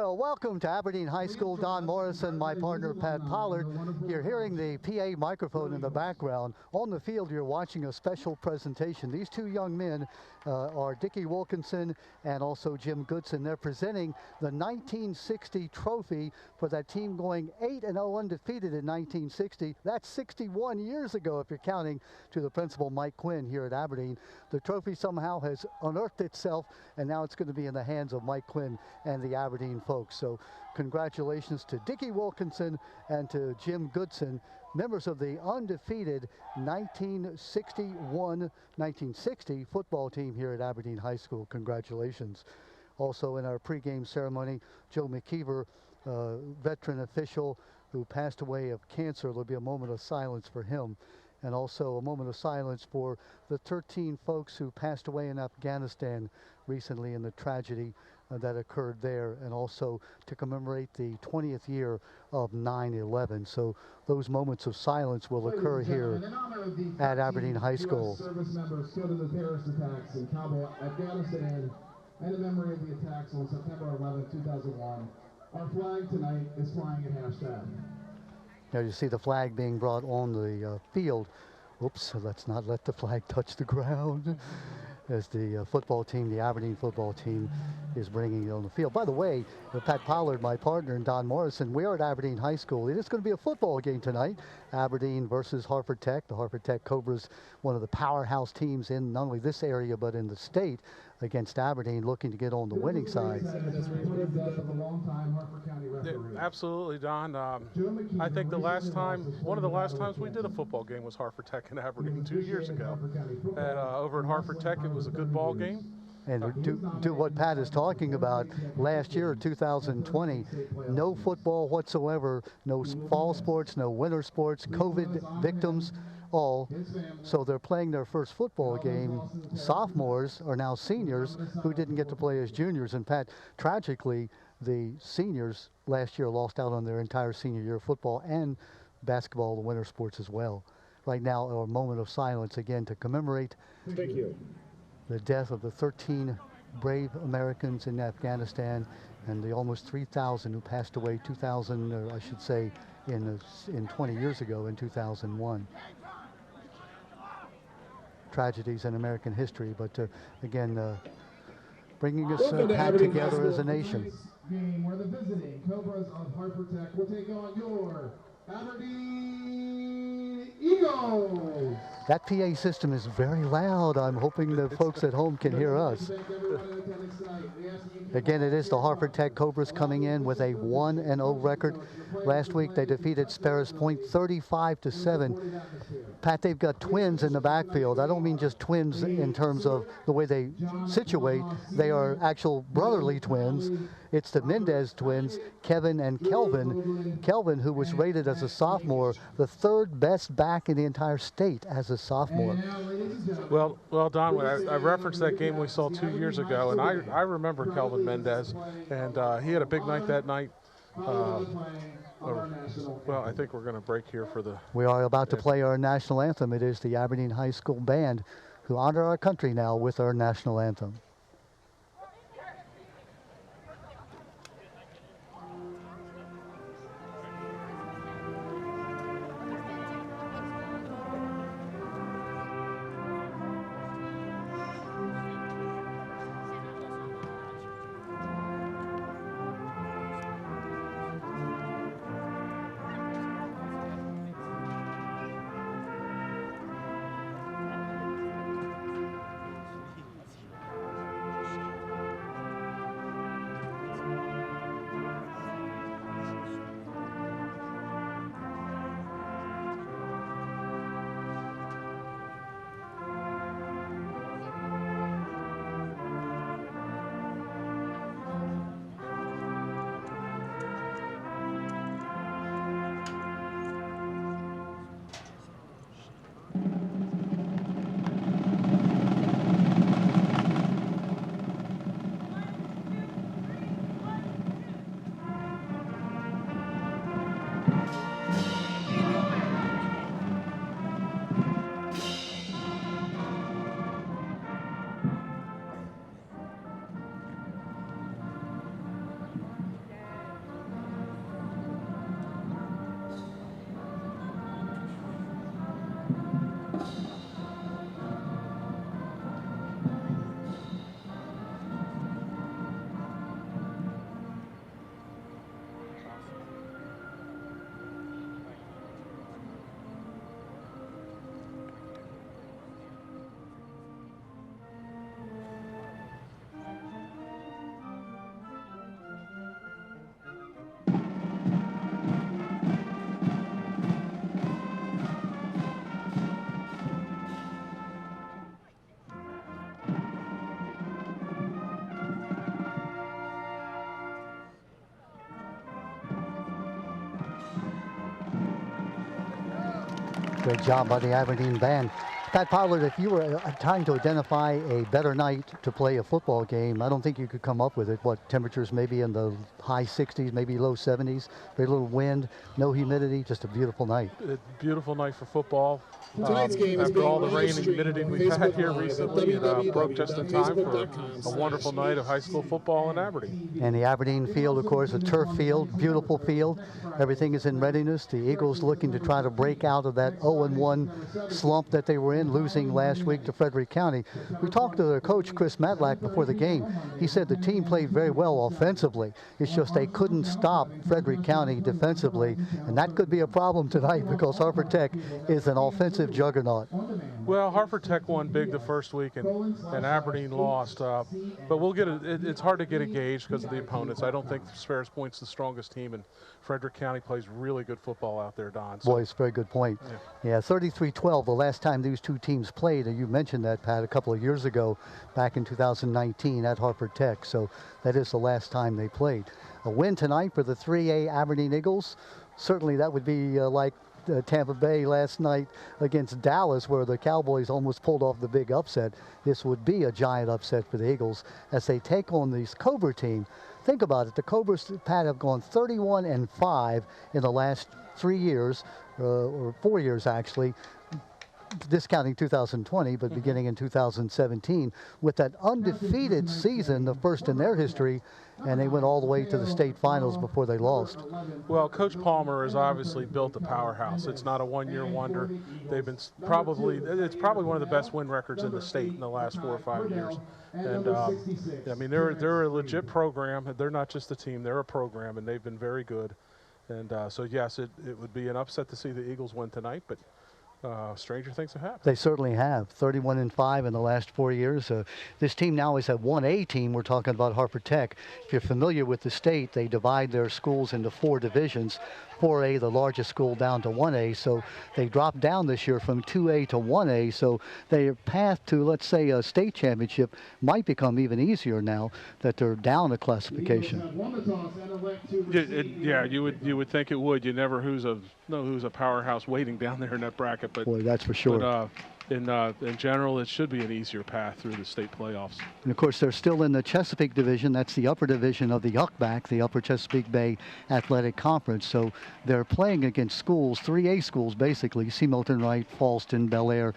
Well, welcome to Aberdeen High School. Don Morrison, my partner Pat Pollard. You're hearing the PA microphone in the background. On the field, you're watching a special presentation. These two young men are Dickie Wilkinson and also Jim Goodson. They're presenting the 1960 trophy for that team going 8-0 undefeated in 1960. That's 61 years ago, if you're counting, to the principal, Mike Quinn, here at Aberdeen. The trophy somehow has unearthed itself, and now it's going to be in the hands of Mike Quinn and the Aberdeen folks. So congratulations to Dickie Wilkinson and to Jim Goodson, members of the undefeated 1960 football team here at Aberdeen High School. Congratulations. Also in our pregame ceremony, Joe McKeever, veteran official who passed away of cancer. There'll be a moment of silence for him, and also a moment of silence for the 13 folks who passed away in Afghanistan recently in the tragedy that occurred there, and also to commemorate the 20th year of 9/11. So those moments of silence will occur here at Aberdeen High School. Service members killed in the terrorist attacks in Kabul, Afghanistan, and in memory of the attacks on September 11, 2001. Our flag tonight is flying at half-staff. Now you see the flag being brought on the field. Oops, let's not let the flag touch the ground. As the football team, the Aberdeen football team, is bringing it on the field. By the way, Pat Pollard, my partner, and Don Morrison, we are at Aberdeen High School. It is going to be a football game tonight. Aberdeen versus Hartford Tech. The Hartford Tech Cobras, one of the powerhouse teams in not only this area but in the state, against Aberdeen, looking to get on the winning side. Absolutely, Don. I think one of the last times we did a football game was Hartford Tech and Aberdeen 2 years ago. And over at Hartford Tech, it was a good ball game. And do what Pat is talking about, last year, 2020, no football whatsoever, no fall sports, no winter sports, COVID victims, all. So they're playing their first football game. Sophomores are now seniors who didn't get to play as juniors. And Pat, tragically, the seniors last year lost out on their entire senior year of football and basketball, the winter sports as well. Right now, a moment of silence again to commemorate the death of the 13 brave Americans in Afghanistan and the almost 3,000 who passed away 2000, or I should say, in 20 years ago in 2001. Tragedies in American history, but again, bringing us back together as a nation. Game where the visiting Cobras of Hartford Tech will take on your Aberdeen Eagles. That PA system is very loud. I'm hoping the folks at home can hear us. Again, it is the Hartford Tech Cobras coming in with a 1-0 record. Last week they defeated Sparrows Point 35-7. Pat, they've got twins in the backfield. I don't mean just twins in terms of the way they situate. They are actual brotherly twins. It's the Mendez twins, Kevin and Kelvin. Kelvin, who was rated as a sophomore, the third best back in the entire state as a sophomore. Well, Don, I referenced that game we saw 2 years ago, and I remember Kelvin Mendez, and he had a big night that night. Well, I think we're going to break here for the... We are about to play our national anthem. It is the Aberdeen High School Band who honor our country now with our national anthem. Great job by the Aberdeen band. Pat Pollard, if you were trying to identify a better night to play a football game, I don't think you could come up with it. What, temperatures maybe in the high 60s, maybe low 70s, very little wind, no humidity, just a beautiful night. A beautiful night for football. Tonight's game is After all the being rain and live-streamed humidity on we've had Facebook here Live at recently, it broke just in time for a www.facebook.com/. wonderful night of high school football in Aberdeen. And the Aberdeen field, of course, a turf field, beautiful field. Everything is in readiness. The Eagles looking to try to break out of that 0-1 slump that they were in, losing last week to Frederick County. We talked to their coach, Chris Matlack, before the game. He said the team played very well offensively. It's just they couldn't stop Frederick County defensively, and that could be a problem tonight because Harper Tech is an offensive juggernaut. Well, Hartford Tech won big the first week, and Aberdeen lost. But we'll get it's hard to get a gauge because of the opponents. I don't think Sparrows Point's the strongest team, and Frederick County plays really good football out there, Don. So, Boy, it's a very good point. Yeah, 33-12, the last time these two teams played, and you mentioned that, Pat, a couple of years ago, back in 2019 at Hartford Tech. So that is the last time they played. A win tonight for the 3A Aberdeen Eagles. Certainly that would be like Tampa Bay last night against Dallas, where the Cowboys almost pulled off the big upset. This would be a giant upset for the Eagles as they take on this Cobra team. Think about it. The Cobras, Pat, have gone 31-5 in the last 3 years, or 4 years actually, discounting 2020, but beginning in 2017, with that undefeated season, the first in their history, and they went all the way to the state finals before they lost. Well, Coach Palmer has obviously built a powerhouse. It's not a one-year wonder. They've been it's probably one of the best win records in the state in the last 4 or 5 years. And I mean, they're a legit program. They're not just a team; they're a program, and they've been very good. And so yes, it would be an upset to see the Eagles win tonight, but stranger things have happened. They certainly have. 31-5 in the last 4 years. This team now is a 1A team. We're talking about Harper Tech. If you're familiar with the state, they divide their schools into 4 divisions. 4A, the largest school, down to 1A. So they dropped down this year from 2A to 1A. So their path to, let's say, a state championship might become even easier now that they're down a classification. Yeah, you would think it would. You never know who's a powerhouse waiting down there in that bracket. But boy, that's for sure. But, in general, it should be an easier path through the state playoffs. And of course, they're still in the Chesapeake division. That's the upper division of the UCBAC, the Upper Chesapeake Bay Athletic Conference. So they're playing against schools, 3A schools basically, C. Milton Wright, Falston, Bel Air,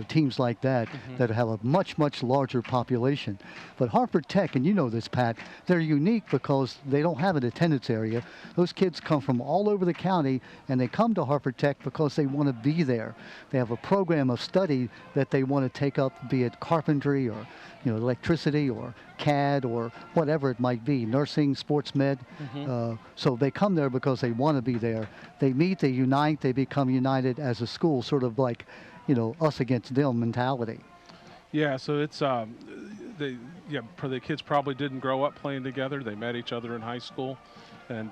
teams like that, that have a much, much larger population. But Hartford Tech, and you know this, Pat, they're unique because they don't have an attendance area. Those kids come from all over the county, and they come to Hartford Tech because they want to be there. They have a program of study that they want to take up, be it carpentry or electricity or CAD or whatever it might be, nursing, sports med. So they come there because they want to be there. They meet, they unite, they become united as a school, sort of like, us against them mentality. Yeah, so it's the kids probably didn't grow up playing together. They met each other in high school, and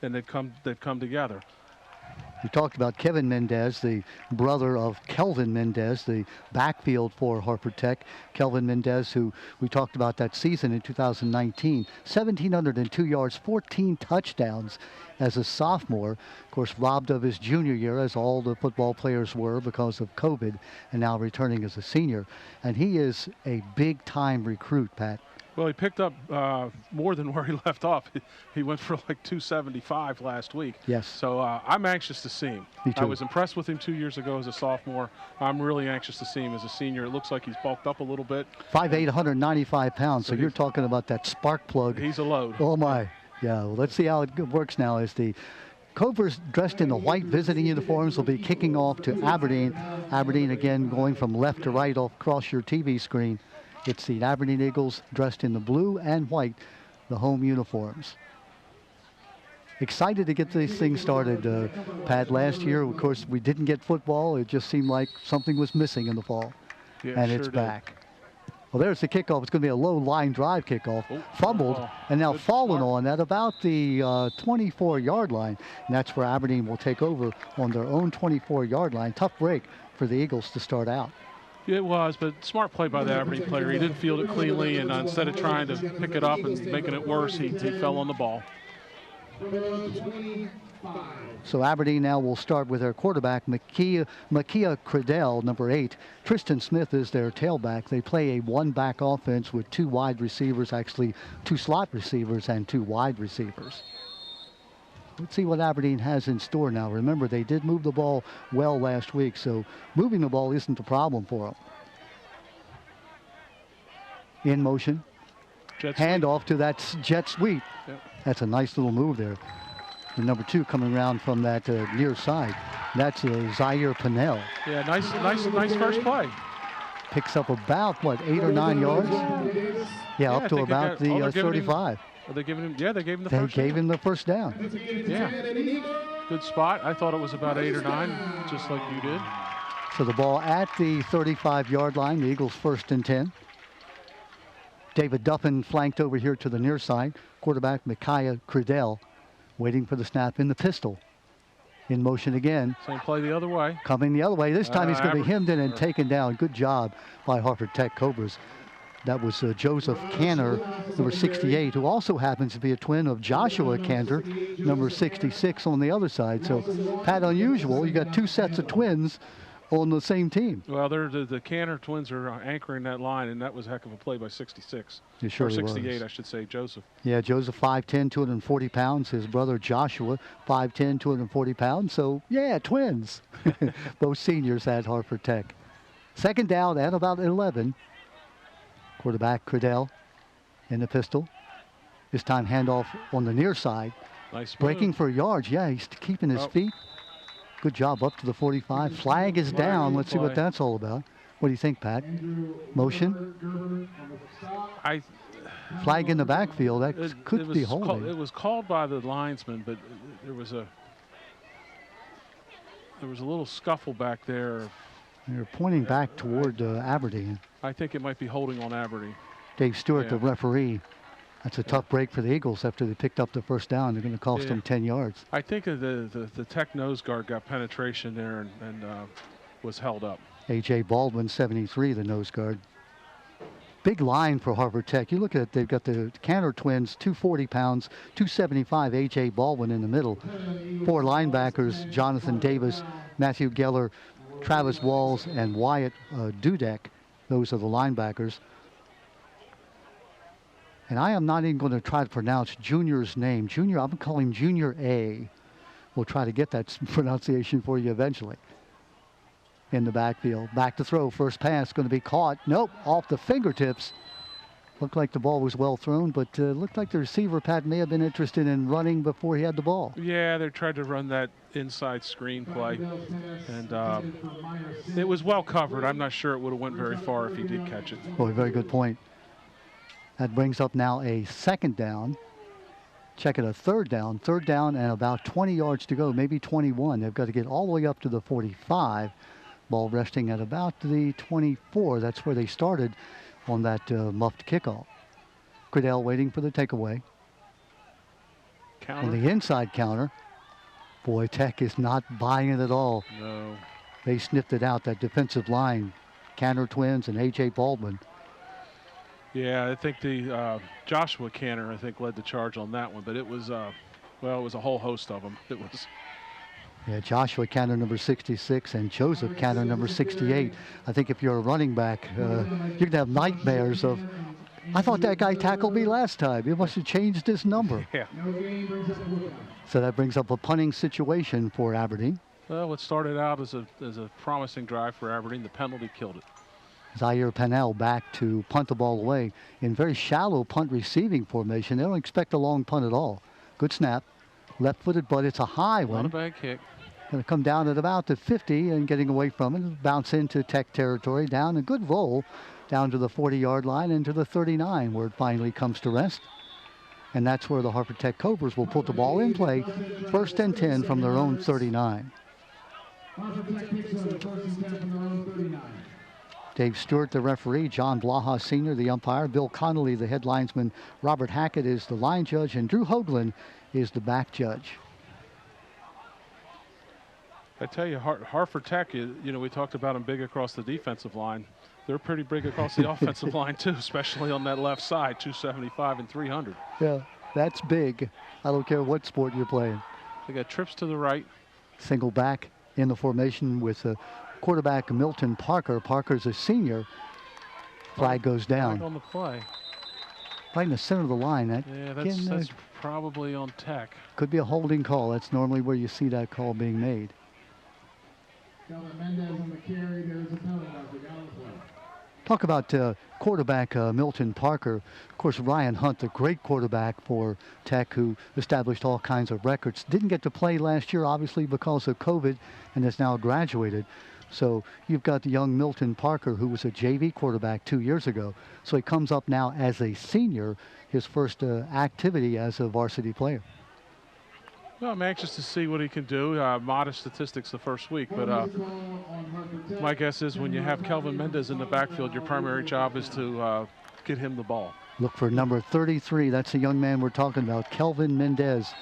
they've come together. We talked about Kevin Mendez, the brother of Kelvin Mendez, the backfield for Hartford Tech. Kelvin Mendez, who we talked about that season in 2019, 1,702 yards, 14 touchdowns as a sophomore. Of course, robbed of his junior year, as all the football players were because of COVID, and now returning as a senior. And he is a big-time recruit, Pat. Well, he picked up more than where he left off. He went for like 275 last week. Yes. So I'm anxious to see him. Me too. I was impressed with him 2 years ago as a sophomore. I'm really anxious to see him as a senior. It looks like he's bulked up a little bit. 5'8", 195 pounds. So you're talking about that spark plug. He's a load. Oh, my. Yeah, well, let's see how it works now as the Cobras, dressed in the white visiting uniforms, will be kicking off to Aberdeen. Aberdeen, again, going from left to right across your TV screen. It's the Aberdeen Eagles dressed in the blue and white, the home uniforms. Excited to get these things started, Pat. Last year, of course, we didn't get football. It just seemed like something was missing in the fall. Yeah, and sure it's did. back. Well, there's the kickoff. It's going to be a low line drive kickoff. Fumbled and now fallen on at about the 24-yard line. And that's where Aberdeen will take over on their own 24-yard line. Tough break for the Eagles to start out. It was, but smart play by the Aberdeen player. He didn't field it cleanly, and instead of trying to pick it up and making it worse, he fell on the ball. Number 25. So Aberdeen now will start with their quarterback, Makia Credell, number 8. Tristan Smith is their tailback. They play a one-back offense with 2 wide receivers, actually 2 slot receivers and 2 wide receivers. Let's see what Aberdeen has in store now. Remember, they did move the ball well last week, so moving the ball isn't a problem for them. In motion. Handoff to that jet sweep. Yep. That's a nice little move there. The number 2 coming around from that near side. That's Zaire Pinnell. Yeah, nice first play. Picks up about, what, 8 or 9 yards? Yeah, up to about the 35. Are they giving him? Yeah, they gave him the They first. gave him the first down. Yeah, good spot. I thought it was about 8 or 9, just like you did. So the ball at the 35-yard line. The Eagles 1st and 10. David Duffin flanked over here to the near side. Quarterback Micaiah Credell waiting for the snap in the pistol. In motion again. Same play the other way. Coming the other way. This time he's going to be hemmed in and or- taken down. Good job by Hartford Tech Cobras. That was Joseph Cantor, number 68, who also happens to be a twin of Joshua Cantor, number 66 on the other side. So, Pat, unusual. You got 2 sets of twins on the same team. Well, the Cantor twins are anchoring that line, and that was a heck of a play by 66. It surely or 68, was. I should say, Joseph. Yeah, Joseph 5'10", 240 pounds. His brother Joshua, 5'10", 240 pounds. So, yeah, twins. Both seniors at Hartford Tech. 2nd down at about 11. Quarterback Credell in the pistol. This time handoff on the near side. Nice move. Breaking for yards. Yeah, he's keeping his feet. Good job up to the 45. Flag is down. Let's see what that's all about. What do you think, Pat? Motion? Flag in the backfield. That could be holding. It was called by the linesman, but there was a little scuffle back there. They're pointing back toward Aberdeen. I think it might be holding on Aberdeen. Dave Stewart, Yeah. the referee. That's a tough break for the Eagles after they picked up the first down. They're going to cost them 10 yards. I think the Tech nose guard got penetration there and was held up. A.J. Baldwin, 73, the nose guard. Big line for Harvard Tech. You look at it, they've got the Cantor twins, 240 pounds, 275, A.J. Baldwin in the middle. 4 linebackers, Jonathan Davis, Matthew Geller, Travis Walls, and Wyatt Dudek. Those are the linebackers. And I am not even going to try to pronounce Junior's name. Junior, I'm going to call him Junior A. We'll try to get that pronunciation for you eventually. In the backfield. Back to throw. First pass going to be caught. Nope, off the fingertips. Looked like the ball was well thrown, but looked like the receiver, Pat, may have been interested in running before he had the ball. Yeah, they tried to run that inside screen play, and it was well covered. I'm not sure it would have went very far if he did catch it. Oh, very good point. That brings up now a 2nd down. Check it, a 3rd down. 3rd down and about 20 yards to go, maybe 21. They've got to get all the way up to the 45. Ball resting at about the 24. That's where they started on that muffed kickoff. Credell waiting for the takeaway. Counter. On the inside counter. Boy, Tech is not buying it at all. No. They sniffed it out, that defensive line. Cantor twins and A.J. Baldwin. Yeah, I think the Joshua Cantor, I think, led the charge on that one, but it was, well, it was a whole host of them. It was. Yeah, Joshua Cantor, number 66, and Joseph Cantor, number 68. I think if you're a running back, you're going to have nightmares of, I thought that guy tackled me last time. He must have changed his number. Yeah. So that brings up a punting situation for Aberdeen. Well, it started out as a promising drive for Aberdeen. The penalty killed it. Zaire Pinnell back to punt the ball away in very shallow punt receiving formation. They don't expect a long punt at all. Good snap. Left-footed, but it's a high one. Not a bad kick. Going to come down at about the 50 and getting away from it. Bounce into Tech territory. Down a good roll down to the 40-yard line into the 39 where it finally comes to rest. And that's where the Hartford Tech Cobras will put the ball in play. 1st and 10 from their own 39. Dave Stewart, the referee. John Blaha, Sr., the umpire. Bill Connolly, the head linesman. Robert Hackett is the line judge. And Drew Hoagland is the back judge. I tell you, Hartford Tech, you know, we talked about them big across the defensive line. They're pretty big across the offensive line, too, especially on that left side, 275 and 300. Yeah. That's big. I don't care what sport you're playing. They got trips to the right. Single back in the formation with quarterback Milton Parker. Parker's a senior. Flag goes Flag down. on the play. Right in the center of the line. That Yeah, again, that's probably on Tech. could be a holding call. That's normally where you see that call being made. Calvin Mendez on the carry. There's a penalty marker down the play. Talk about quarterback Milton Parker. Of course, Ryan Hunt, the great quarterback for Tech, who established all kinds of records. Didn't get to play last year, obviously, because of COVID, and has now graduated. So you've got the young Milton Parker, who was a JV quarterback 2 years ago. So he comes up now as a senior, his first activity as a varsity player. Well, I'm anxious to see what he can do. Modest statistics the first week, but my guess is when you have Kelvin Mendez in the backfield, your primary job is to get him the ball. Look for number 33. That's the young man we're talking about, Kelvin Mendez.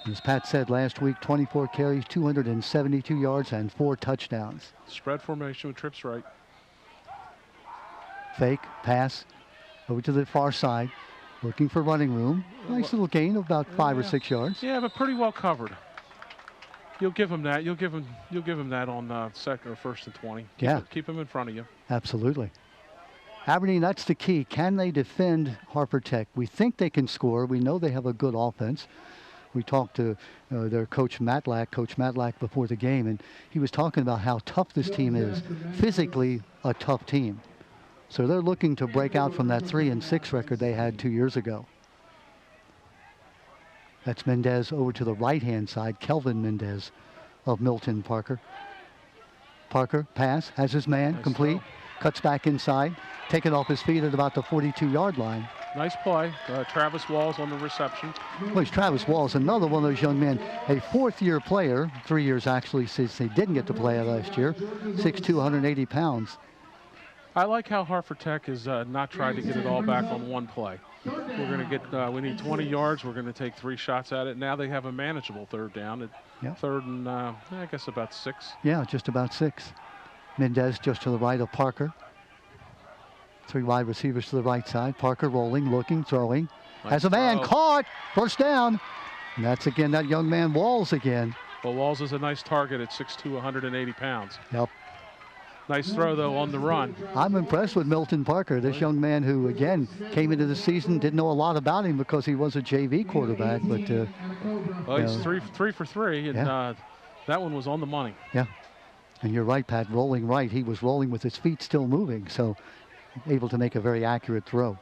As Pat said last week, 24 carries, 272 yards, and 4 touchdowns. Spread formation with trips right. Fake, pass, over to the far side, looking for running room. Nice little gain of about 5 or 6 yards. Yeah, but pretty well covered. You'll give him that. You'll give him that on second or first and 20. Keep him in front of you. Absolutely. Aberdeen, that's the key. Can they defend Harper Tech? We think they can score. We know they have a good offense. We talked to their Coach Matlack before the game, and he was talking about how tough this team is. Physically, a tough team. So they're looking to break out from that 3-6 record they had 2 years ago. That's Mendez over to the right-hand side, Kelvin Mendez of Milton Parker. Parker, pass, has his man, Nice complete, throw. cuts back inside, taken off his feet at about the 42-yard line. Nice play. Travis Walls on the reception. Well, it's Travis Walls, another one of those young men, a fourth-year player, 3 years actually since they didn't get to play last year, 6'2", 180 pounds. I like how Hartford Tech has not tried to get it all back on one play. We're going to get, we need 20 yards. We're going to take 3 shots at it. Now they have a manageable third down at third and, I guess, about 6. Yeah, just about 6. Mendez just to the right of Parker. 3 wide receivers to the right side. Parker rolling, looking, throwing. Nice Has a man throw. caught. First down. And that's again that young man Walls again. Well, Walls is a nice target at 6'2", 180 pounds. Yep. Nice throw, though, on the run. I'm impressed with Milton Parker, this young man who, again, came into the season, didn't know a lot about him because he was a JV quarterback. But Well, he's 3 for 3, and that one was on the money. Yeah. And you're right, Pat, rolling right. He was rolling with his feet still moving, so able to make a very accurate throw.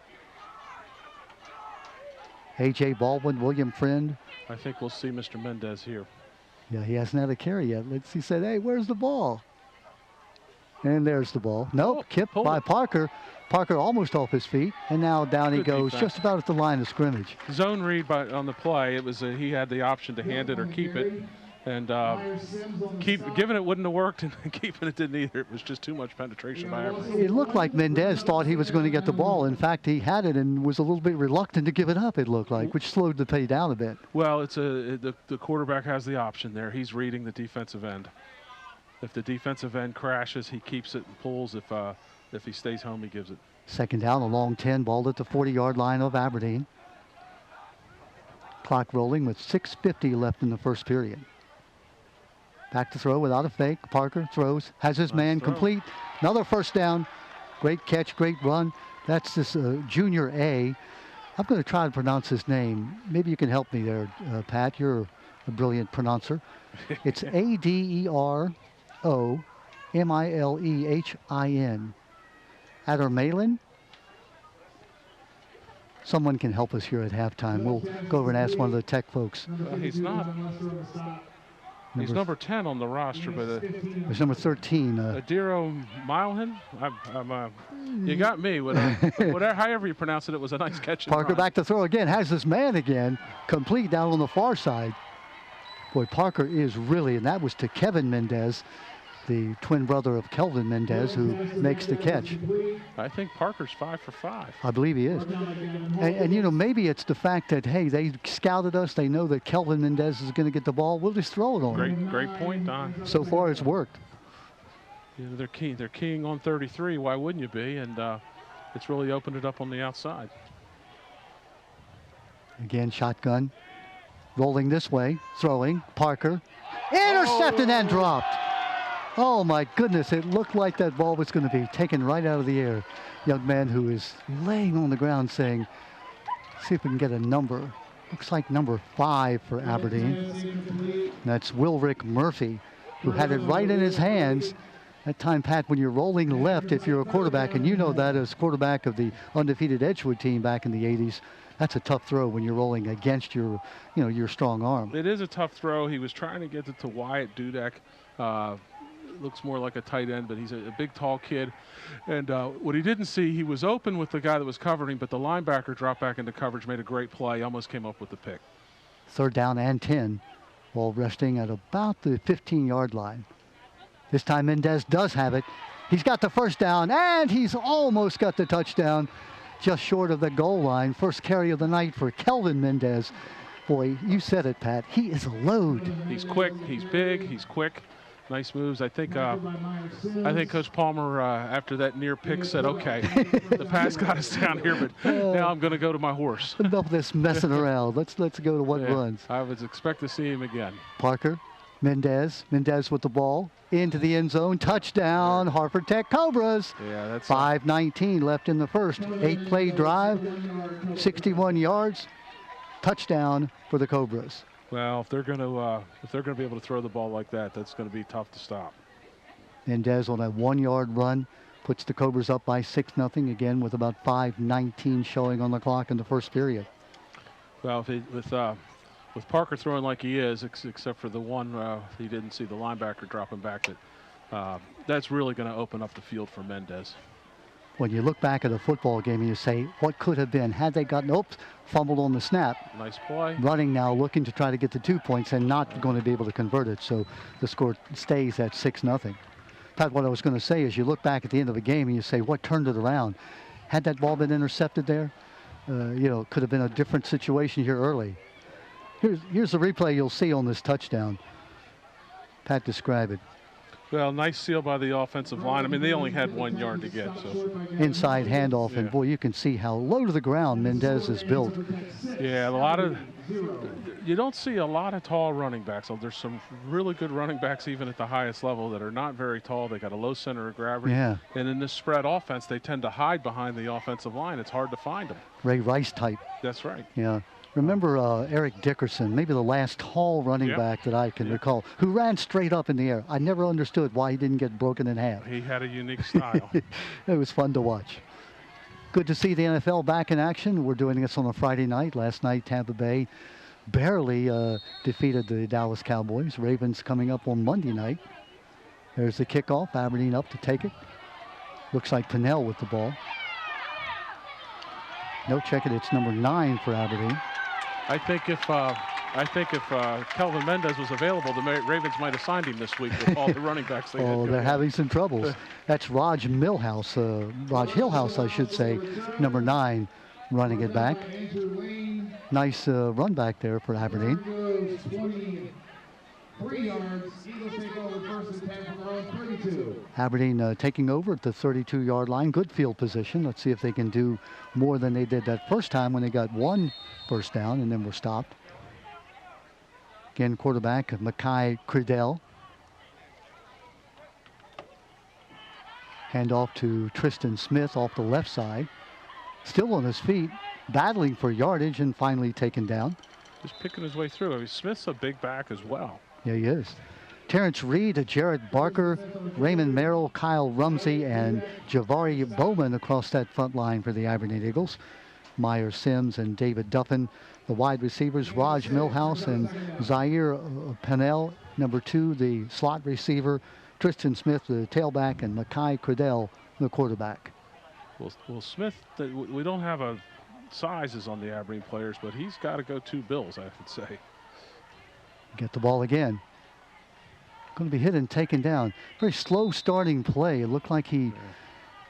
A.J. Baldwin, William Friend. I think we'll see Mr. Mendez here. Yeah, he hasn't had a carry yet. He said, hey, where's the ball? And there's the ball. Nope, kipped by Parker. Parker almost off his feet, and now down he goes, just about at the line of scrimmage. Zone read on the play. It was he had the option to hand it or keep it, and giving it wouldn't have worked, and keeping it didn't either. It was just too much penetration by Aberdeen. It looked like Mendez thought he was going to get the ball. In fact, he had it and was a little bit reluctant to give it up, it looked like, which slowed the play down a bit. Well, the quarterback has the option there. He's reading the defensive end. If the defensive end crashes, he keeps it and pulls. If he stays home, he gives it. Second down, a long 10, ball at the 40-yard line of Aberdeen. Clock rolling with 6:50 left in the first period. Back to throw without a fake. Parker throws, has his man complete. Another first down. Great catch, great run. That's this Junior A. I'm going to try to pronounce his name. Maybe you can help me there, Pat. You're a brilliant pronouncer. It's Aderomilehin. Addermailin. Someone can help us here at halftime. We'll go over and ask one of the Tech folks. He's not. He's number 10 on the roster, but it's number 13. Adiro Milehin. You got me. Whatever, however you pronounce it, it was a nice catch. Parker back to throw again. Has his man again. Complete down on the far side. Boy, Parker is really, and that was to Kevin Mendez, the twin brother of Kelvin Mendez, who makes the catch. I think Parker's 5 for 5. I believe he is. And you know, maybe it's the fact that, hey, they scouted us. They know that Kelvin Mendez is going to get the ball. We'll just throw it on him. Great point, Don. So far, it's worked. Yeah, they're keying on 33. Why wouldn't you be? And it's really opened it up on the outside. Again, shotgun. Rolling this way, throwing. Parker. Intercepted and dropped. Oh my goodness, it looked like that ball was going to be taken right out of the air. Young man who is laying on the ground saying, see if we can get a number. Looks like number 5 for Aberdeen. That's Wilrick Murphy, who had it right in his hands. That time, Pat, when you're rolling left, if you're a quarterback, and you know that as quarterback of the undefeated Edgewood team back in the 80s, that's a tough throw when you're rolling against your, your strong arm. It is a tough throw. He was trying to get it to Wyatt Dudek. Looks more like a tight end, but he's a big, tall kid. And what he didn't see, he was open with the guy that was covering, but the linebacker dropped back into coverage, made a great play, almost came up with the pick. 3rd down and 10, while resting at about the 15-yard line. This time Mendez does have it. He's got the 1st down, and he's almost got the touchdown, just short of the goal line. First carry of the night for Kelvin Mendez. Boy, you said it, Pat. He is a load. He's quick. He's big. He's quick. Nice moves. I think Coach Palmer, after that near pick, said, okay, the pass got us down here, but now I'm going to go to my horse. Enough of this messing around. Let's go to what runs. I would expect to see him again. Parker, Mendez with the ball into the end zone. Touchdown, Hartford Tech Cobras. Yeah, that's 5:19 left in the first. 8-play drive, 61 yards, touchdown for the Cobras. Well, if they're going to be able to throw the ball like that, that's going to be tough to stop. Mendez on a 1-yard run puts the Cobras up by 6-0 again with about 5:19 showing on the clock in the first period. Well, with Parker throwing like he is, except for the one he didn't see the linebacker dropping back, that's really going to open up the field for Mendez. When you look back at a football game and you say, what could have been had they gotten, fumbled on the snap. Nice play. Running now, looking to try to get the 2 points and not going to be able to convert it. So the score stays at 6-0. Pat, what I was going to say is you look back at the end of the game and you say, what turned it around? Had that ball been intercepted there, could have been a different situation here early. Here's the replay you'll see on this touchdown. Pat, describe it. Well, nice seal by the offensive line. I mean, they only had 1 yard to get. So inside handoff, and boy, you can see how low to the ground Mendez is built. Yeah, you don't see a lot of tall running backs. There's some really good running backs even at the highest level that are not very tall. They got a low center of gravity. Yeah. And in this spread offense, they tend to hide behind the offensive line. It's hard to find them. Ray Rice type. That's right. Yeah. Remember Eric Dickerson, maybe the last tall running back that I can recall, who ran straight up in the air. I never understood why he didn't get broken in half. He had a unique style. It was fun to watch. Good to see the NFL back in action. We're doing this on a Friday night. Last night, Tampa Bay barely defeated the Dallas Cowboys. Ravens coming up on Monday night. There's the kickoff. Aberdeen up to take it. Looks like Pinnell with the ball. No, check it. It's number 9 for Aberdeen. I think if Kelvin Mendez was available, the Ravens might have signed him this week with all the running backs they had. They're having some troubles. That's Raj Hillhouse, I should say, number 9, running it back. Nice run back there for Aberdeen. 3 yards. Eagles take over first and 10 from their own 32. Aberdeen taking over at the 32-yard line. Good field position. Let's see if they can do more than they did that first time when they got 1 first down and then were stopped. Again, quarterback Mackay Credell. Hand off to Tristan Smith off the left side. Still on his feet, battling for yardage and finally taken down. Just picking his way through. I mean, Smith's a big back as well. Yeah, he is. Terrence Reed, Jarrett Barker, Raymond Merrill, Kyle Rumsey, and Javari Bowman across that front line for the Aberdeen Eagles. Meyer Sims and David Duffin. The wide receivers, Raj Millhouse and Zaire Pinnell. Number 2, the slot receiver, Tristan Smith, the tailback, and Mackay Credell, the quarterback. Well, Smith, we don't have sizes on the Aberdeen players, but he's got to go 2 bills, I would say. Get the ball again. Going to be hit and taken down. Very slow starting play. It looked like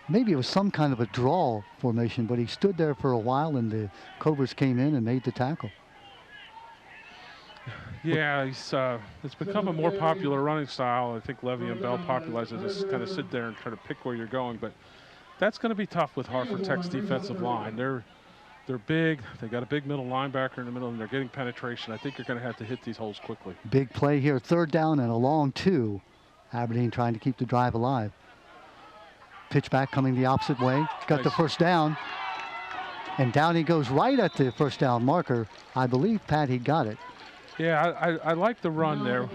maybe it was some kind of a draw formation, but he stood there for a while and the Cobras came in and made the tackle. Yeah, it's become a more popular running style. I think Le'Veon Bell popularized it. Just kind of sit there and try to pick where you're going, but that's going to be tough with Hartford Tech's defensive line. They're big. They got a big middle linebacker in the middle, and they're getting penetration. I think you're going to have to hit these holes quickly. Big play here, 3rd down and a long 2. Aberdeen trying to keep the drive alive. Pitch back coming the opposite way. Got the first down. And down he goes right at the first down marker. I believe, Pat, he got it. Yeah, I like the run there.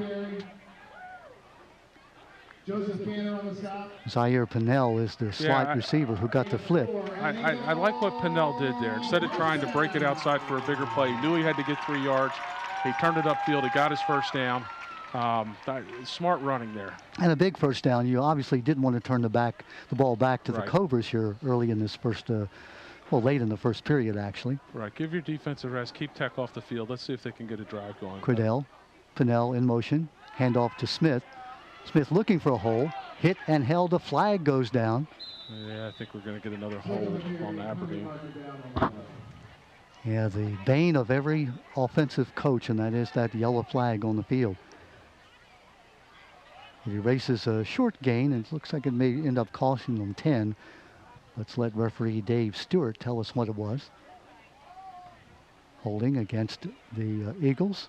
Joseph Canner on the stop. Zaire Pinnell is the slot receiver who got the flip. I like what Pinnell did there. Instead of trying to break it outside for a bigger play, he knew he had to get 3 yards. He turned it upfield. He got his first down. Smart running there. And a big first down. You obviously didn't want to turn the ball back to the Cobras here early in this first, late in the first period, actually. Right. Give your defense a rest. Keep Tech off the field. Let's see if they can get a drive going. Pinnell in motion. Handoff to Smith. Smith looking for a hole. Hit and held. A flag goes down. Yeah, I think we're going to get another hold on Aberdeen. Yeah, the bane of every offensive coach, and that is that yellow flag on the field. It erases a short gain, and it looks like it may end up costing them 10. Let's let referee Dave Stewart tell us what it was. Holding against the Eagles.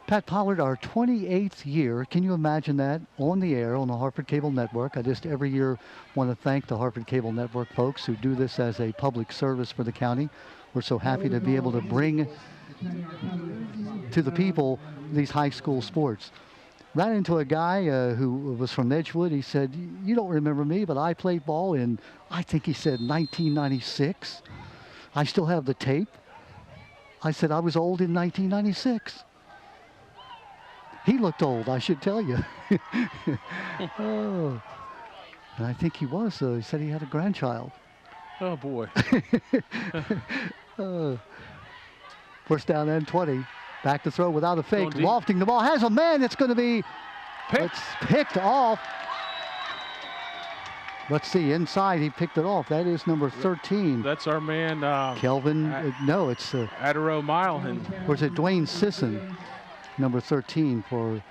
Pat Pollard, our 28th year. Can you imagine that? On the air on the Hartford Cable Network. I just every year want to thank the Hartford Cable Network folks who do this as a public service for the county. We're so happy to be able to bring to the people these high school sports. Ran into a guy who was from Edgewood. He said, "You don't remember me, but I played ball in," I think he said 1996. I still have the tape. I said, "I was old in 1996. He looked old, I should tell you. Oh. And I think he was. He said he had a grandchild. Oh, boy. First down and 20. Back to throw without a fake. Lofting the ball. Has a man. It's going to be picked off. Let's see. Inside, he picked it off. That is number 13. That's our man. Kelvin. No, it's... Adero Milehan. Or is it Dwayne Sisson? Number 13 for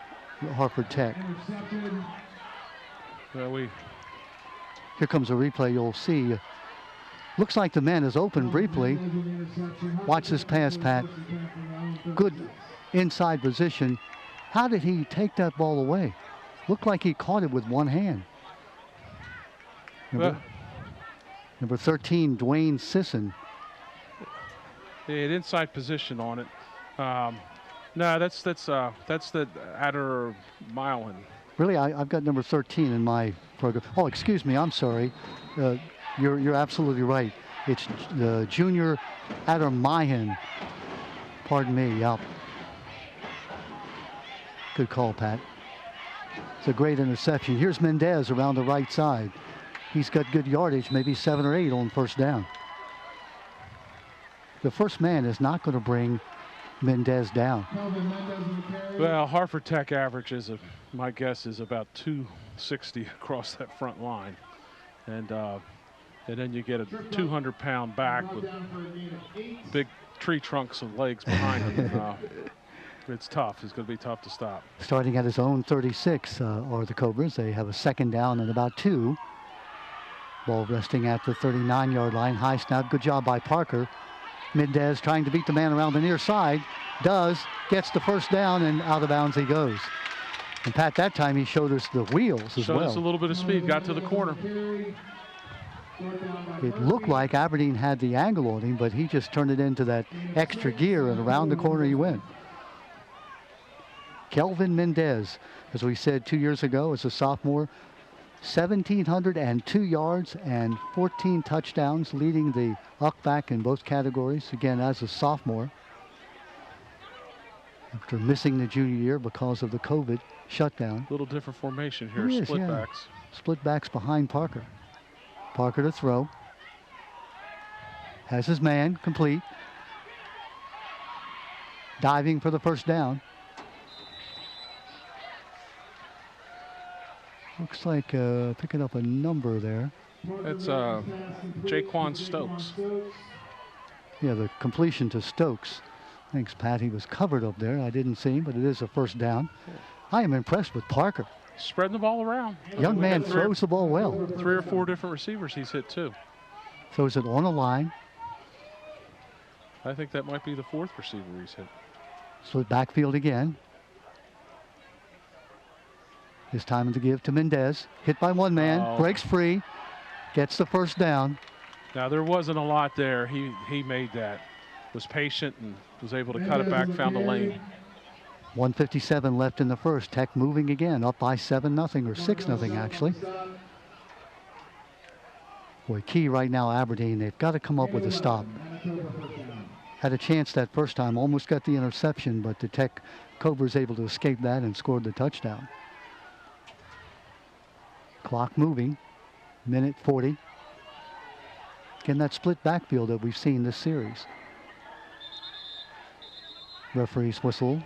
Hartford Tech. Here comes a replay. You'll see. Looks like the man is open briefly. Watch this pass, Pat. Good inside position. How did he take that ball away? Looked like he caught it with one hand. Number 13, Dwayne Sisson. They had inside position on it. No, that's the Adder Milehan. Really, I've got number 13 in my program. Oh, excuse me. I'm sorry. You're absolutely right. It's Junior Adder Milehan. Pardon me. Yeah. Good call, Pat. It's a great interception. Here's Mendez around the right side. He's got good yardage, maybe 7 or 8 on first down. The first man is not going to bring Mendez down. Well, Hartford Tech averages, my guess, is about 260 across that front line. And then you get a 200-pound back with big tree trunks and legs behind him. It's tough. It's going to be tough to stop. Starting at his own 36 are the Cobras. They have a second down and about 2. Ball resting at the 39-yard line. High snap. Good job by Parker. Mendez trying to beat the man around the near side. Gets the first down, and out of bounds he goes. And Pat, that time he showed us the wheels as well. Showed us a little bit of speed. Got to the corner. It looked like Aberdeen had the angle on him, but he just turned it into that extra gear, and around the corner he went. Kelvin Mendez, as we said 2 years ago, as a sophomore, 1,702 yards and 14 touchdowns, leading the UCBAC in both categories, again, as a sophomore. After missing the junior year because of the COVID shutdown. A little different formation here, split backs. Split backs behind Parker. Parker to throw. Has his man complete. Diving for the first down. Looks like picking up a number there. It's Jaquan Stokes. Yeah, the completion to Stokes. Thanks, Pat. He was covered up there. I didn't see him, but it is a first down. I am impressed with Parker. Spreading the ball around. Young man throws the ball well. 3 or 4 different receivers he's hit too. Throws it on a line. I think that might be the fourth receiver he's hit. Split backfield again. This time to give to Mendez. Hit by one man, breaks free, gets the first down. Now there wasn't a lot there. He made that. Was patient and was able to cut it back, found a lane. 1:57 left in the first. Tech moving again, up by 7-0 or 6-0 actually. Boy, key right now, Aberdeen. They've got to come up with a stop. Had a chance that first time, almost got the interception, but the Tech Cobras able to escape that and scored the touchdown. Clock moving, minute 40. Again, that split backfield that we've seen this series. Referee's whistle.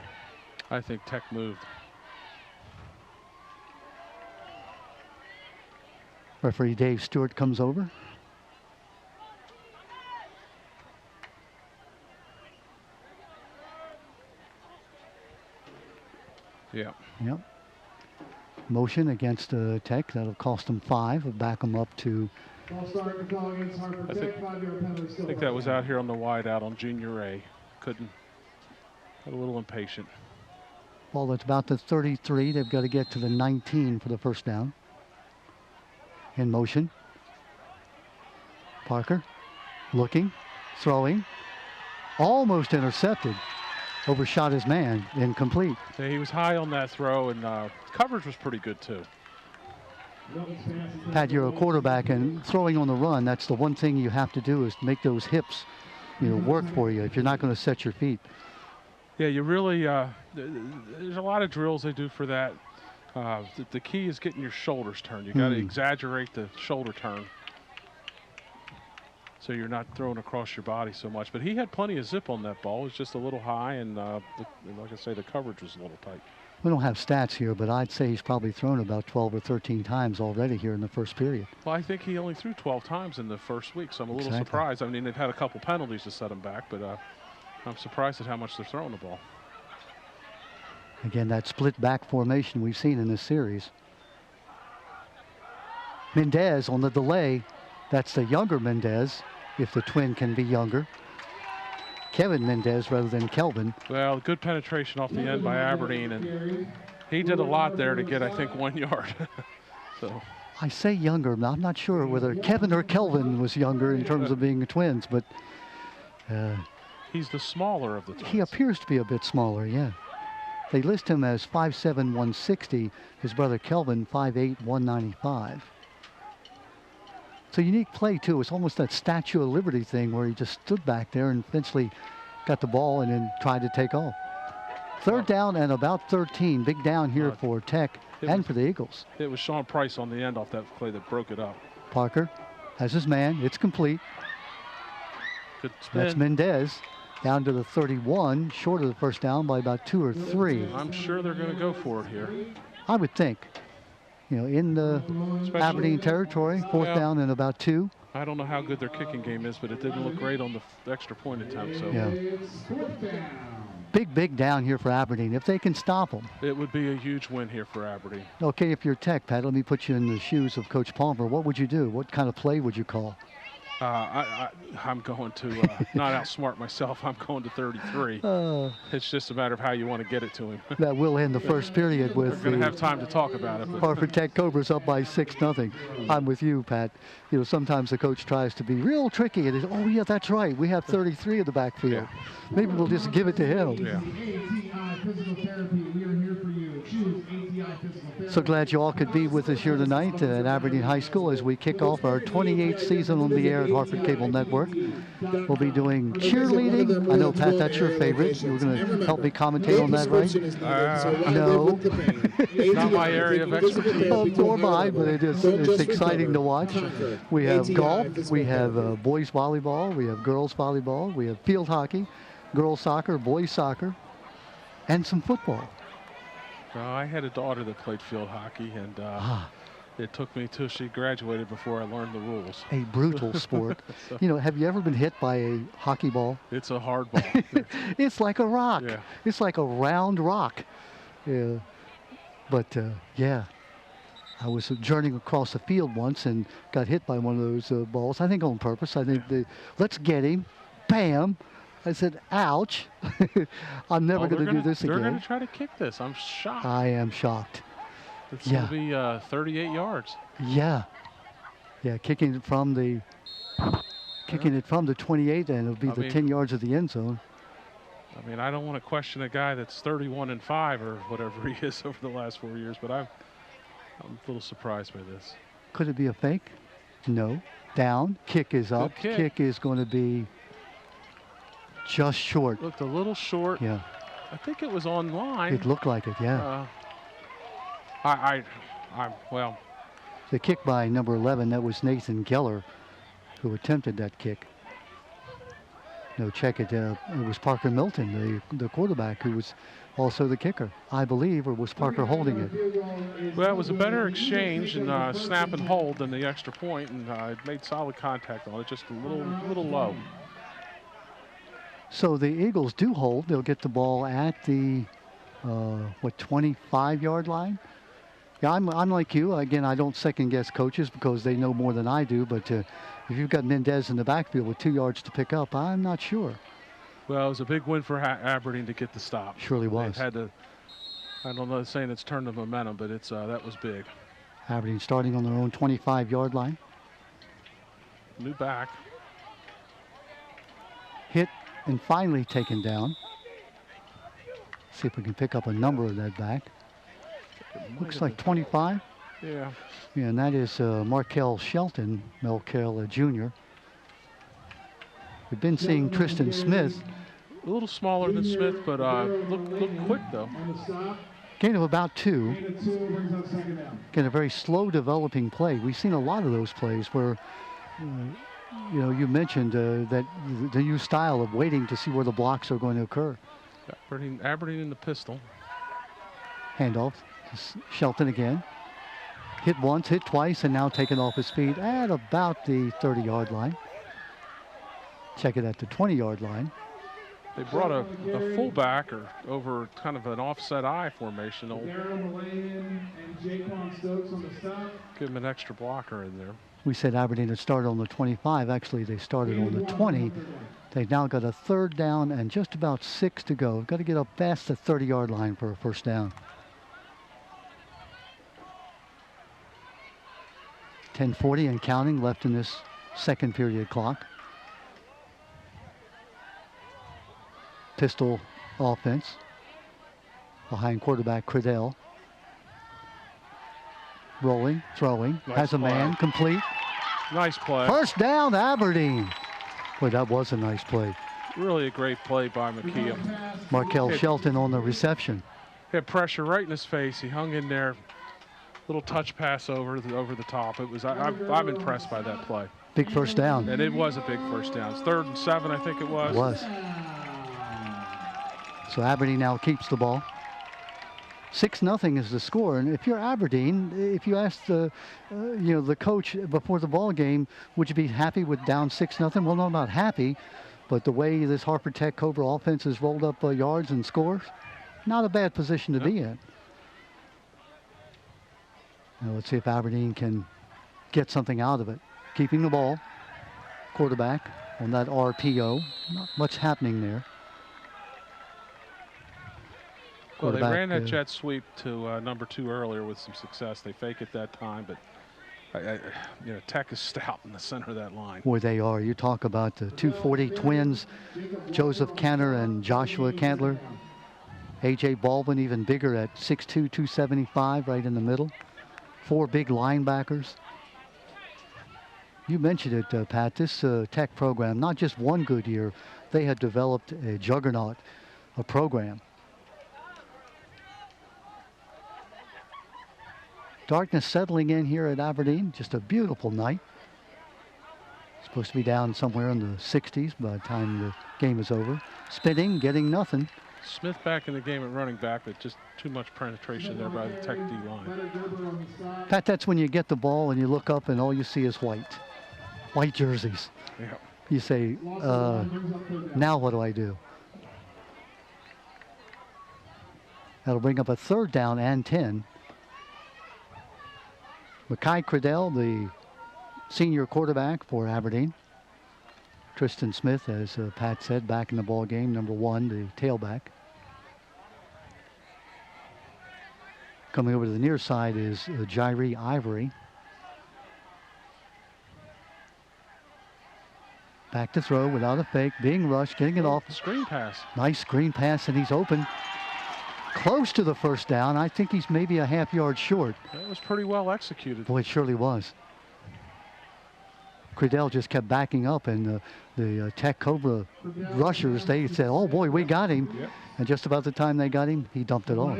I think Tech moved. Referee Dave Stewart comes over. Yeah. Yep. Motion against Tech. That'll cost them 5. It'll back them up to. I think that was out here on the wide out on Junior A. Couldn't. Got a little impatient. Ball that's about the 33. They've got to get to the 19 for the first down. In motion. Parker looking, throwing. Almost intercepted. Overshot his man. Incomplete. Yeah, he was high on that throw, and coverage was pretty good too. Pat, you're a quarterback, and throwing on the run, that's the one thing you have to do is make those hips, work for you if you're not going to set your feet. Yeah, you really, there's a lot of drills they do for that. The key is getting your shoulders turned. You got to exaggerate the shoulder turn so you're not throwing across your body so much. But he had plenty of zip on that ball. It was just a little high, and like I say, the coverage was a little tight. We don't have stats here, but I'd say he's probably thrown about 12 or 13 times already here in the first period. Well, I think he only threw 12 times in the first week, so I'm a little surprised. I mean, they've had a couple penalties to set him back, but I'm surprised at how much they're throwing the ball. Again, that split back formation we've seen in this series. Mendez on the delay. That's the younger Mendez, if the twin can be younger. Kevin Mendez rather than Kelvin. Well, good penetration off the end by Aberdeen, and he did a lot there to get, I think, 1 yard. So I say younger, I'm not sure whether Kevin or Kelvin was younger in terms of being twins, but he's the smaller of the twins. He appears to be a bit smaller, yeah. They list him as 5'7", 160. His brother Kelvin, 5'8", 195. It's a unique play, too. It's almost that Statue of Liberty thing where he just stood back there and eventually got the ball and then tried to take off. Third down and about 13. Big down here for Tech and for the Eagles. It was Sean Price on the end off that play that broke it up. Parker has his man. It's complete. Good spin. That's Mendez. Down to the 31, short of the first down by about 2 or 3. I'm sure they're going to go for it here. I would think. In the Aberdeen territory, fourth down and about 2. I don't know how good their kicking game is, but it didn't look great on the extra point attempt. So yeah. Big down here for Aberdeen. If they can stop them. It would be a huge win here for Aberdeen. Okay, if you're Tech, Pat, let me put you in the shoes of Coach Palmer. What would you do? What kind of play would you call? I'm going to not outsmart myself. I'm going to 33. It's just a matter of how you want to get it to him. That will end the first period with. We're going to have time to talk about it. Hartford Tech Cobras up by 6-0. I'm with you, Pat. Sometimes the coach tries to be real tricky and oh yeah, that's right. We have 33 in the backfield. Yeah. Maybe we'll just give it to him. Yeah. So glad you all could be with us here tonight at Aberdeen High School as we kick off our 28th season on the air at Hartford Cable Network. We'll be doing cheerleading. I know, Pat, that's your favorite. You're going to help me commentate on that, right? No. Not my area of expertise. Nor mine, but it's exciting to watch. We have golf. We have boys volleyball. We have girls volleyball. We have field hockey, girls soccer, boys soccer, and some football. I had a daughter that played field hockey, and it took me till she graduated before I learned the rules. A brutal sport. So, have you ever been hit by a hockey ball? It's a hard ball. It's like a rock. Yeah. It's like a round rock. Yeah. But, yeah. I was journeying across the field once and got hit by one of those balls. I think on purpose. I think let's get him. Bam. I said, ouch. I'm never Oh, going to do this They're going again. to try to kick this. I'm shocked. I am shocked. It's Yeah. going to be 38 yards. Yeah. Yeah, kicking it from the 28, and it'll be the 10 yards of the end zone. I mean, I don't want to question a guy that's 31-5 or whatever he is over the last 4 years, but I'm a little surprised by this. Could it be a fake? No. Down. Kick is up. Good kick. Kick is going to be just short. Looked a little short. Yeah. I think it was online. It looked like it, yeah. Well, The kick by number 11, that was Nathan Geller who attempted that kick. No, check it. It was Parker Milton, the quarterback, who was also the kicker, I believe, or was Parker holding it? Well, it was a better exchange and snap and hold than the extra point, and it made solid contact on it, just a little low. So the Eagles do hold. They'll get the ball at the 25-yard line. Yeah, I'm like you. Again, I don't second-guess coaches because they know more than I do. But if you've got Mendez in the backfield with 2 yards to pick up, I'm not sure. Well, it was a big win for Aberdeen to get the stop. Surely was. They've had to. I don't know, saying it's turned the momentum, but it's that was big. Aberdeen starting on their own 25-yard line. New back. Hit and finally taken down. See if we can pick up a number of that back. Looks like 25. Yeah. Yeah, and that is Markel Shelton, Melkel Jr. We've been seeing Tristan Smith. A little smaller than Smith, but look quick though. Gain of about 2. Again, a very slow developing play. We've seen a lot of those plays where, you mentioned that the new style of waiting to see where the blocks are going to occur. Aberdeen in the pistol. Handoff. Shelton again. Hit once, hit twice, and now taken off his feet at about the 30-yard line. Check it at the 20-yard line. They brought a fullback over kind of an offset I formation. Give him an extra blocker in there. We said Aberdeen had started on the 25. Actually, they started on the 20. They've now got a 3rd down and just about 6 to go. Got to get up past the 30-yard line for a first down. 10:40 and counting left in this second period clock. Pistol offense behind quarterback Credell. Rolling, throwing, Nice has a man, play. complete. Nice play. First down, Aberdeen. Boy, that was a nice play. Really a great play by McKeon. Markel Shelton on the reception. Had pressure right in his face. He hung in there. Little touch pass over the top. It was. I'm impressed by that play. Big first down. And it was a big first down. It's 3rd and 7, I think it was. It was. So Aberdeen now keeps the ball. 6-0 is the score, and if you're Aberdeen, if you ask the coach before the ball game, would you be happy with down 6-0? Well, no, not happy, but the way this Harper Tech Cobra offense has rolled up yards and scores, not a bad position to be in. Now let's see if Aberdeen can get something out of it. Keeping the ball, quarterback on that RPO, not much happening there. Well, they ran that jet sweep to number 2 earlier with some success. They fake it that time, but Tech is stout in the center of that line. Boy, they are. You talk about the 240 twins, Joseph Cantor and Joshua Cantler. A.J. Baldwin even bigger at 6'2", 275, right in the middle. 4 big linebackers. You mentioned it, Pat. This Tech program, not just one good year, they had developed a juggernaut, a program. Darkness settling in here at Aberdeen. Just a beautiful night. Supposed to be down somewhere in the 60s by the time the game is over. Spinning, getting nothing. Smith back in the game at running back, but just too much penetration there by the Tech D line. Pat, that's when you get the ball and you look up and all you see is white. White jerseys. Yeah. You say, now what do I do? That'll bring up a 3rd down and 10. Mackay Credell, the senior quarterback for Aberdeen. Tristan Smith, as Pat said, back in the ball game, number 1, the tailback. Coming over to the near side is Jairi Ivory. Back to throw without a fake, being rushed, getting it off. Screen pass. Nice screen pass, and he's open. Close to the first down. I think he's maybe a half yard short. That was pretty well executed. Boy, it surely was. Credell just kept backing up, and the Tech Cobra rushers, they said, oh boy, we got him. Yep. And just about the time they got him, he dumped it off.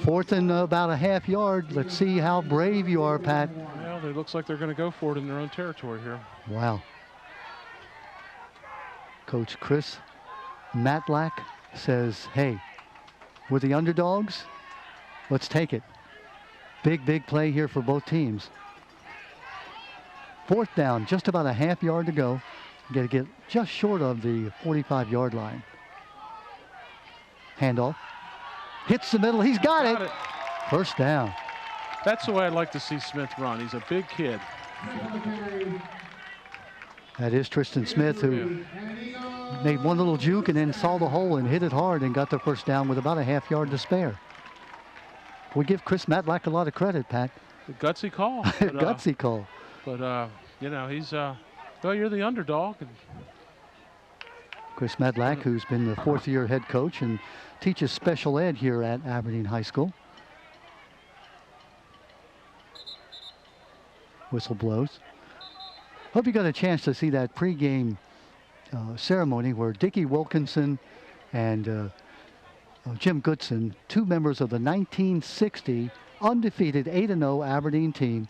4th and about a half yard. Let's see how brave you are, Pat. Well, it looks like they're going to go for it in their own territory here. Wow. Coach Chris Matlack says, hey, we're the underdogs. Let's take it. Big play here for both teams. 4th down, just about a half yard to go. Got to get just short of the 45-yard line. Handoff. Hits the middle. He's got it. First down. That's the way I'd like to see Smith run. He's a big kid. That is Tristan Smith, who made one little juke and then saw the hole and hit it hard and got the first down with about a half yard to spare. We give Chris Matlack a lot of credit, Pat. A gutsy call. Gutsy call. But, you know, he's, well, you're the underdog. And Chris Matlack, who's been the 4th-year head coach and teaches special ed here at Aberdeen High School. Whistle blows. Hope you got a chance to see that pregame ceremony where Dickie Wilkinson and Jim Goodson, 2 members of the 1960 undefeated 8-0 Aberdeen team,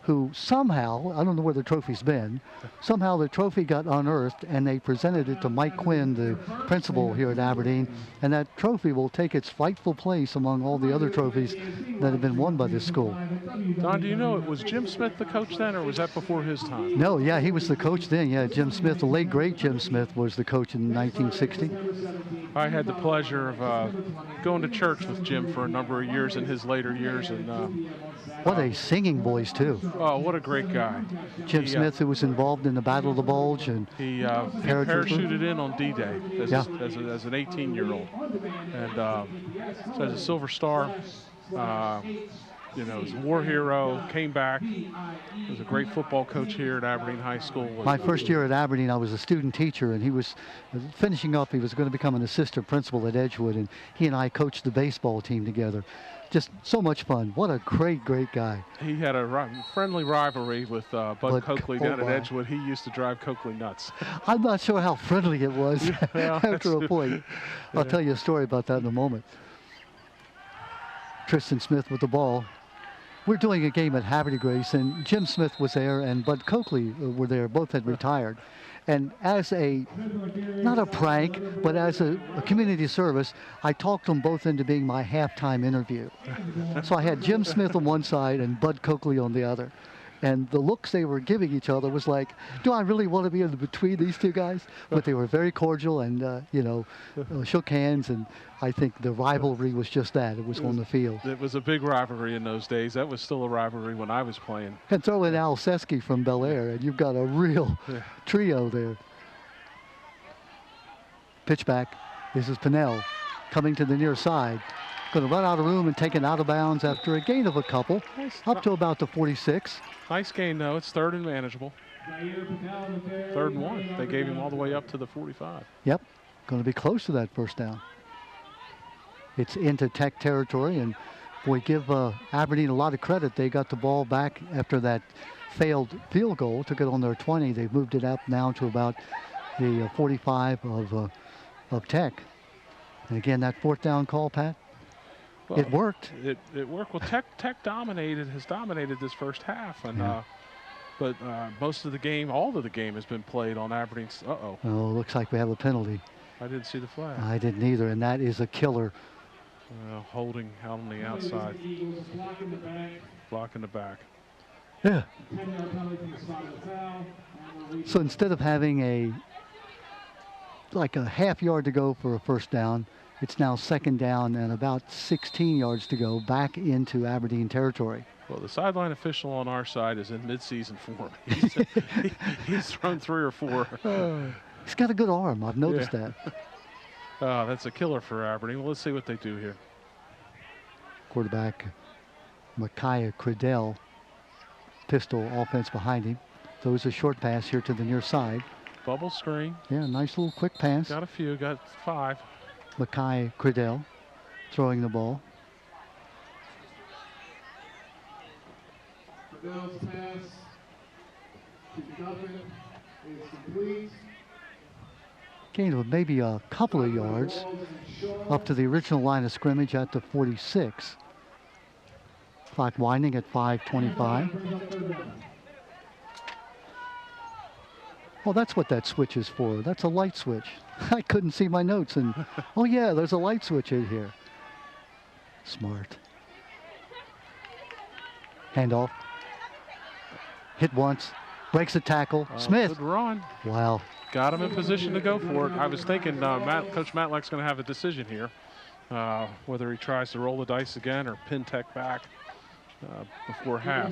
who somehow, I don't know where the trophy's been, somehow the trophy got unearthed and they presented it to Mike Quinn, the principal here at Aberdeen, and that trophy will take its rightful place among all the other trophies that have been won by this school. Don, do you know, was Jim Smith the coach then, or was that before his time? No, yeah, he was the coach then. Yeah, Jim Smith, the late great Jim Smith, was the coach in 1960. I had the pleasure of going to church with Jim for a number of years in his later years. And what a singing voice, too. Oh, what a great guy. Jim Smith, who was involved in the Battle of the Bulge. And he parachuted in on D-Day as an 18-year-old. And so as a Silver Star, you know, was a war hero, came back, was a great football coach here at Aberdeen High School. My first year at Aberdeen, I was a student teacher, and he was finishing up. He was going to become an assistant principal at Edgewood, and he and I coached the baseball team together. Just so much fun. What a great guy. He had a friendly rivalry with Bud Coakley down at Edgewood. He used to drive Coakley nuts. I'm not sure how friendly it was after a point. I'll tell you a story about that in a moment. Tristan Smith with the ball. We're doing a game at Haverty Grace, and Jim Smith was there, and Bud Coakley were there. Both had retired. And as not a prank, but as a community service, I talked them both into being my halftime interview. So I had Jim Smith on one side and Bud Coakley on the other. And the looks they were giving each other was like, do I really want to be in between these two guys? But they were very cordial and, shook hands. And I think the rivalry was just that. It was on the field. It was a big rivalry in those days. That was still a rivalry when I was playing. And throw in Al Sesky from Bel Air, and you've got a real trio there. Pitch back. This is Pinnell coming to the near side. Going to run out of room and taken out of bounds after a gain of a couple, up to about the 46. Nice gain, though. It's 3rd and manageable. 3rd and 1. They gave him all the way up to the 45. Yep. Going to be close to that first down. It's into Tech territory, and we give Aberdeen a lot of credit. They got the ball back after that failed field goal, took it on their 20. They've moved it up now to about the 45 of Tech. And again, that 4th down call, Pat? Well, it worked. It worked. Well, Tech has dominated this first half, and but most of the game, all of the game has been played on Aberdeen's. Oh, looks like we have a penalty. I didn't see the flag. I didn't either, and that is a killer. Holding out on the outside. Blocking the back. Yeah. So instead of having a half yard to go for a first down, it's now 2nd down and about 16 yards to go back into Aberdeen territory. Well, the sideline official on our side is in midseason form. He's thrown 3 or 4. He's got a good arm. I've noticed Yeah. that. That's a killer for Aberdeen. Well, let's see what they do here. Quarterback Micaiah Credell, pistol offense behind him. Throws a short pass here to the near side. Bubble screen. Yeah, nice little quick pass. Got a few. Got 5. Micaiah Credell throwing the ball. Credell's pass to Duffin is complete. Gain of maybe a couple of yards up to the original line of scrimmage at the 46. Clock winding at 5:25. Well, that's what that switch is for. That's a light switch. I couldn't see my notes, and oh yeah, there's a light switch in here. Smart. Handoff. Hit once. Breaks a tackle. Smith. Good run. Wow. Got him in position to go for it. I was thinking Coach Matlack's going to have a decision here, whether he tries to roll the dice again or pin Tech back before half.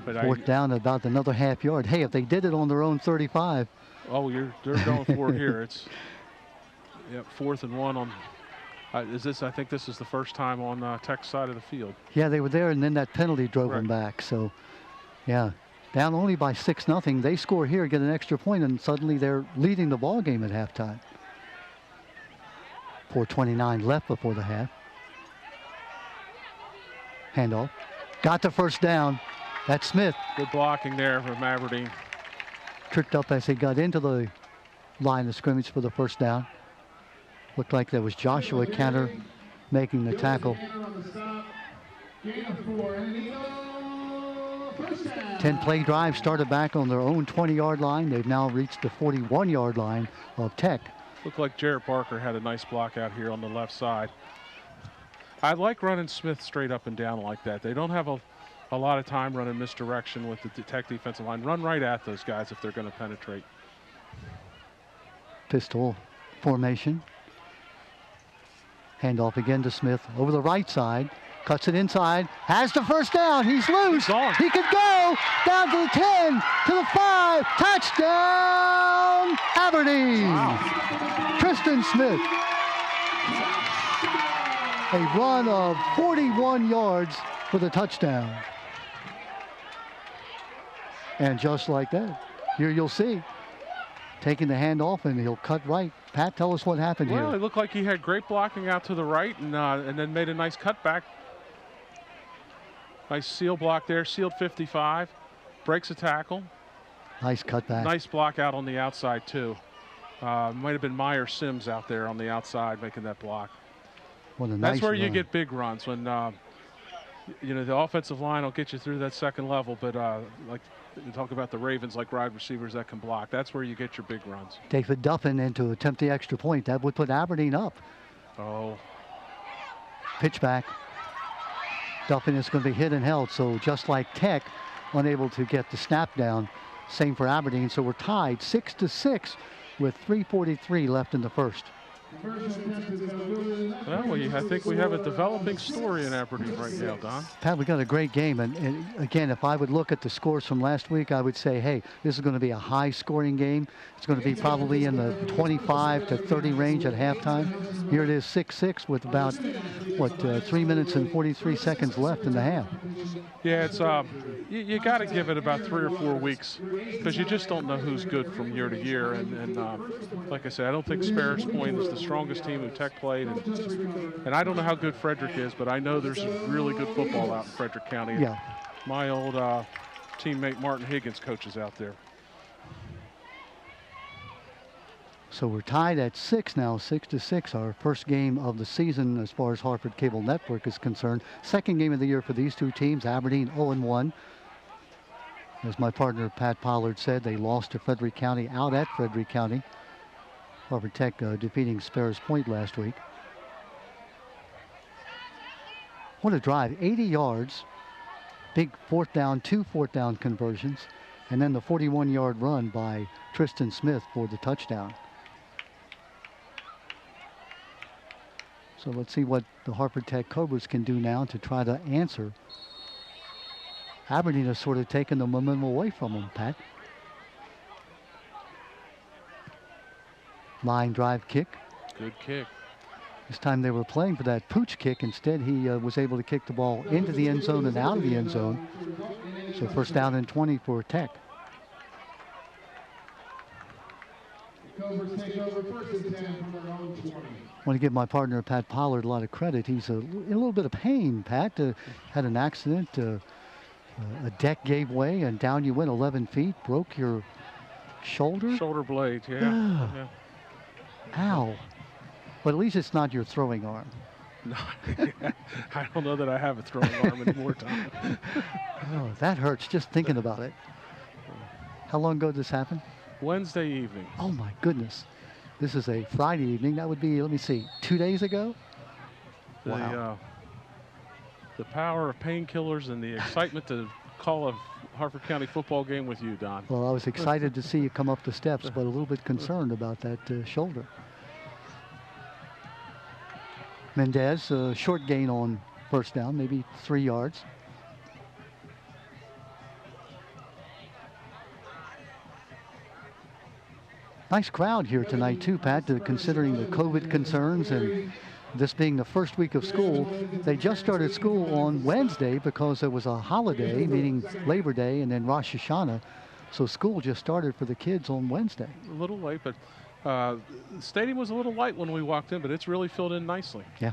But Fourth down, about another half yard. Hey, if they did it on their own 35. Oh, they're going for it here. It's 4th and 1 on. I think this is the first time on Tech's side of the field. Yeah, they were there, and then that penalty drove them Correct. back. So, yeah, down only by 6-0. They score here, get an extra point, and suddenly they're leading the ball game at halftime. 4:29 left before the half. Handoff. Got the first down. That's Smith. Good blocking there from Aberdeen. Tricked up as he got into the line of scrimmage for the first down. Looked like there was Joshua Cantor making the tackle. 10-play drive started back on their own 20-yard line. They've now reached the 41-yard line of Tech. Looked like Jarrett Barker had a nice block out here on the left side. I like running Smith straight up and down like that. They don't have a lot of time running misdirection with the Tech defensive line. Run right at those guys if they're going to penetrate. Pistol formation. Handoff again to Smith over the right side. Cuts it inside. Has the first down. He's loose. He's on. He could go down to the 10, to the 5. Touchdown, Aberdeen. Wow. Tristan Smith. A run of 41 yards for the touchdown. And just like that, here you'll see, taking the hand off, and he'll cut right. Pat, tell us what happened Well, here. it looked like he had great blocking out to the right and then made a nice cutback. Nice seal block there, sealed 55. Breaks a tackle. Nice cutback. Nice block out on the outside, too. Might have been Meyer Sims out there on the outside making that block. What a That's nice where you run. get big runs when, the offensive line will get you through that second level, but like you talk about the Ravens, like wide receivers that can block. That's where you get your big runs. David Duffin in to attempt the extra point. That would put Aberdeen up. Oh, Pitch back. Duffin is going to be hit and held, so just like Tech, unable to get the snap down. Same for Aberdeen, so we're tied 6-6 with 3:43 left in the first. well, I think we have a developing story in Aberdeen right now, Don. Pat, we got a great game, and again, if I would look at the scores from last week, I would say, hey, this is going to be a high-scoring game. It's going to be probably in the 25 to 30 range at halftime. Here it is, 6-6 with about 3 minutes and 43 seconds left in the half. Yeah, it's you got to give it about 3 or 4 weeks because you just don't know who's good from year to year. And like I said, I don't think Sparrows Point is the strongest team who Tech played, and I don't know how good Frederick is, but I know there's really good football out in Frederick County. Yeah. My old teammate Martin Higgins coaches out there. So we're tied at 6 now, 6-6, our first game of the season as far as Hartford Cable Network is concerned. Second game of the year for these two teams, Aberdeen 0-1. As my partner Pat Pollard said, they lost to Frederick County out at Frederick County. Harvard Tech defeating Sparrows Point last week. What a drive, 80 yards. Big two fourth down conversions. And then the 41-yard run by Tristan Smith for the touchdown. So let's see what the Hartford Tech Cobras can do now to try to answer Aberdeen has sort of taken the momentum away from them, Pat. Line drive kick. Good kick. This time they were playing for that pooch kick. Instead, he was able to kick the ball into the end zone and out of the end zone. So first down and 20 for Tech. Cobras take over first and 10 from their own 20. I want to give my partner Pat Pollard a lot of credit. He's in a little bit of pain, Pat. Had an accident. A deck gave way and down you went 11 feet. Broke your shoulder. Shoulder blade, yeah. Yeah. Ow. But at least it's not your throwing arm. No, I don't know that I have a throwing arm anymore, Tom. Oh, that hurts just thinking about it. How long ago did this happen? Wednesday evening. Oh my goodness. This is a Friday evening. That would be, let me see, 2 days ago? Wow. The power of painkillers and the excitement to call a Harford County football game with you, Don. Well, I was excited to see you come up the steps, but a little bit concerned about that shoulder. Mendez, short gain on first down, maybe 3 yards. Nice crowd here tonight too, Pat, considering the COVID concerns and this being the first week of school. They just started school on Wednesday because there was a holiday, meaning Labor Day and then Rosh Hashanah. So school just started for the kids on Wednesday. A little late, but the stadium was a little light when we walked in, but it's really filled in nicely. Yeah.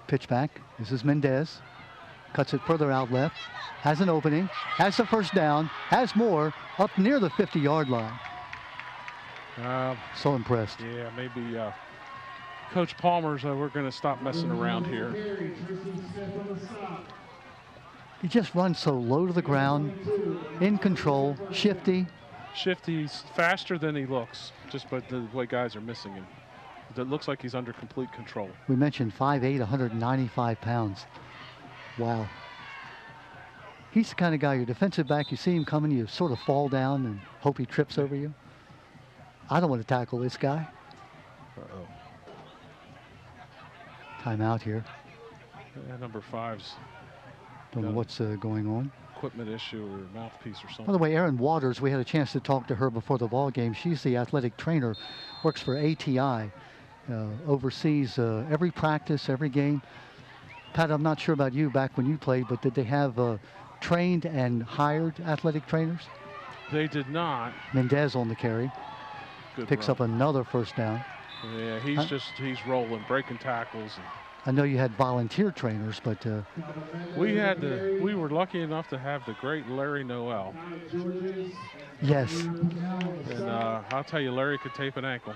Pitch back. This is Mendez. Cuts it further out left. Has an opening. Has the first down. Has more. Up near the 50-yard line. So impressed. Yeah, maybe Coach Palmer's, we're going to stop messing around here. He just runs so low to the ground, in control, shifty. Shifty's faster than he looks, just by the way guys are missing him. It looks like he's under complete control. We mentioned 5'8", 195 pounds. Wow. He's the kind of guy, your defensive back, you see him coming, you sort of fall down and hope he trips over you. I don't want to tackle this guy. Uh-oh. Timeout here. Yeah, number 5's. Don't know what's going on. Equipment issue or mouthpiece or something. By the way, Erin Waters, we had a chance to talk to her before the ball game. She's the athletic trainer, works for ATI, oversees every practice, every game. Pat, I'm not sure about you back when you played, but did they have trained and hired athletic trainers? They did not. Mendez on the carry. Good Picks run. up another first down. Yeah, he's rolling, breaking tackles. I know you had volunteer trainers, but we were lucky enough to have the great Larry Noel. yes. And I'll tell you, Larry could tape an ankle.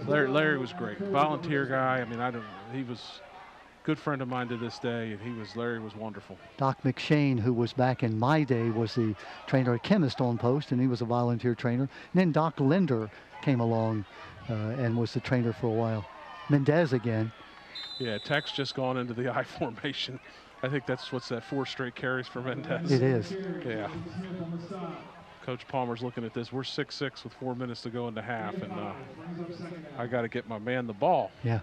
Larry was great. Volunteer guy. I mean, he was a good friend of mine to this day, and Larry was wonderful. Doc McShane, who was back in my day, was the trainer at Chemist on post, and he was a volunteer trainer. And then Doc Linder came along and was the trainer for a while. Mendez again. Yeah, Tech's just gone into the I formation. I think what's that, 4 straight carries for Mendez. It is. Yeah. Coach Palmer's looking at this. We're 6-6 with 4 minutes to go into half, and I got to get my man the ball. Yeah.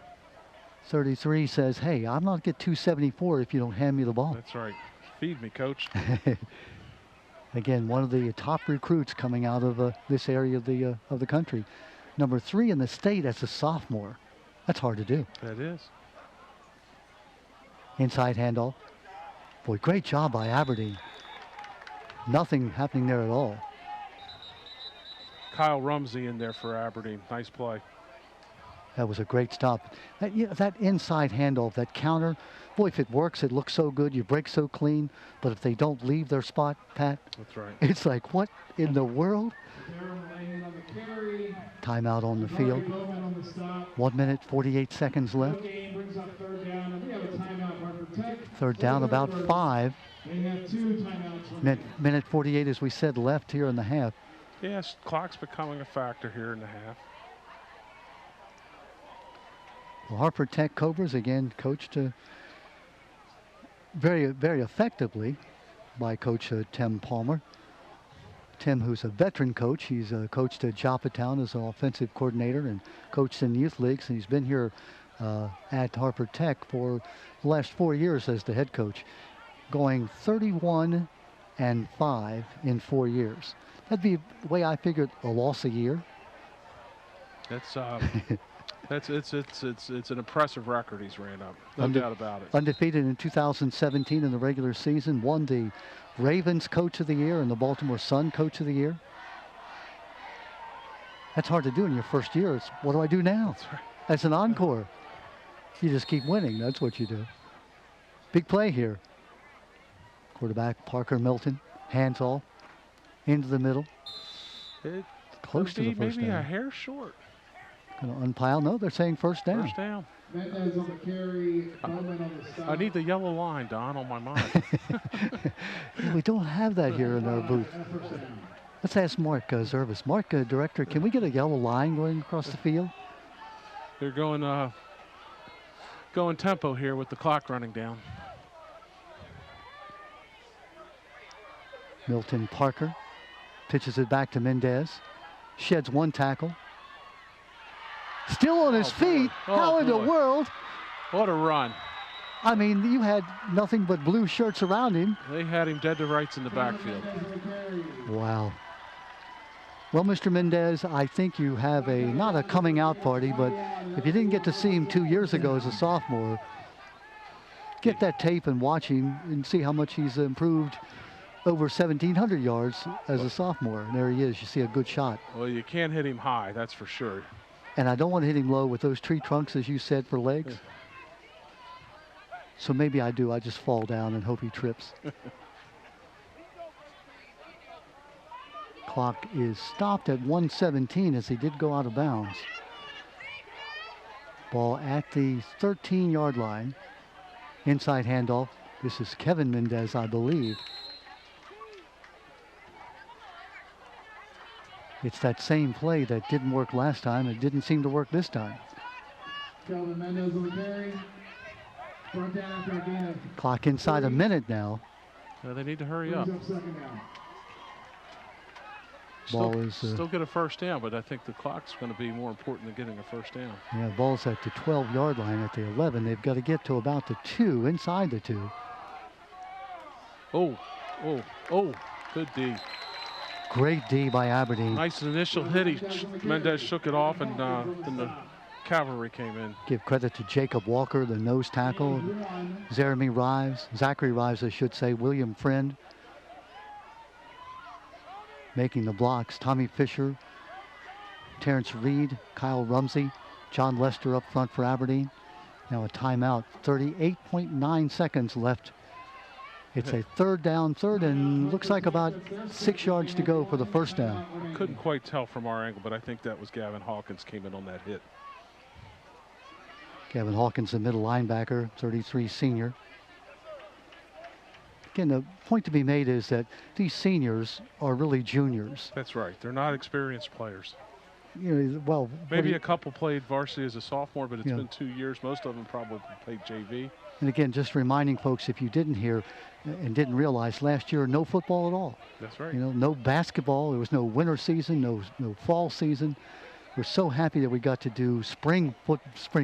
33 says, hey, I'm not get 274 if you don't hand me the ball. That's right. Feed me, Coach. Again, one of the top recruits coming out of this area of the country. Number 3 in the state as a sophomore. That's hard to do. That is. Inside handoff. Boy, great job by Aberdeen. Nothing happening there at all. Kyle Rumsey in there for Aberdeen. Nice play. That was a great stop. That inside handoff, that counter, boy, if it works, it looks so good. You break so clean. But if they don't leave their spot, Pat, that's right. It's like, what in the world? Timeout on the field. 1 minute, 48 seconds left. Third down, about 5. Minute 48, as we said, left here in the half. Yes, clock's becoming a factor here in the half. Well, Hartford Tech Cobras, again, coached very, very effectively by Coach Tim Palmer. Tim, who's a veteran coach, he's coached at Joppatown as an offensive coordinator and coached in youth leagues, and he's been here at Harper Tech for the last 4 years as the head coach, going 31-5 in 4 years. That'd be the way I figured a loss a year. It's an impressive record he's ran up. No doubt about it. Undefeated in 2017 in the regular season, won the Ravens Coach of the Year and the Baltimore Sun Coach of the Year. That's hard to do in your first year. It's, what do I do now? That's right. That's an encore. You just keep winning. That's what you do. Big play here. Quarterback Parker Milton, hands off, into the middle. Close to the first maybe down. a hair short. Going to unpile. No, they're saying first down. First down. Mendez on the carry, Bowman on the stop. I need the yellow line, Don, on my mind. We don't have that here in our booth. And a first down. Let's ask Mark Zervis. Mark, director, can we get a yellow line going across the field? They're going tempo here with the clock running down. Milton Parker pitches it back to Mendez. Sheds one tackle. Still on his feet. Oh, How in the boy. world? What a run. I mean, you had nothing but blue shirts around him. They had him dead to rights in the backfield. Wow. Well, Mr. Mendez, I think you have not a coming out party, but if you didn't get to see him 2 years ago as a sophomore, get that tape and watch him and see how much he's improved over 1,700 yards as a sophomore. And there he is. You see a good shot. Well, you can't hit him high, that's for sure. And I don't want to hit him low with those tree trunks, as you said, for legs. So maybe I do. I just fall down and hope he trips. Clock is stopped at 1:17 as he did go out of bounds. Ball at the 13-yard line. Inside handoff. This is Kevin Mendez, I believe. It's that same play that didn't work last time. It didn't seem to work this time. Kelvin Mendez on the carry. Front down after a gain of Clock inside a minute now. They need to hurry up. brings up second down. Ball is Still get a first down, but I think the clock's going to be more important than getting a first down. yeah, ball's at the 12-yard line at the 11. They've got to get to about the 2, inside the 2. Oh, good D. Great D by Aberdeen. Nice initial hit. Mendez shook it off, and then the cavalry came in. Give credit to Jacob Walker, the nose tackle. Zachary Rives, I should say. William Friend making the blocks. Tommy Fisher, Terrence Reed, Kyle Rumsey, John Lester up front for Aberdeen. Now a timeout. 38.9 seconds left. It's a third and looks like about 6 yards to go for the first down. Couldn't quite tell from our angle, but I think that was Gavin Hawkins came in on that hit. Gavin Hawkins, the middle linebacker, 33 senior. Again, the point to be made is that these seniors are really juniors. That's right. They're not experienced players. You know, well, Maybe a couple played varsity as a sophomore, but it's Yeah. been 2 years. Most of them probably played JV. and again, just reminding folks, if you didn't hear and didn't realize, last year no football at all. That's right. You know, no basketball. There was no winter season, no fall season. We're so happy that we got to do spring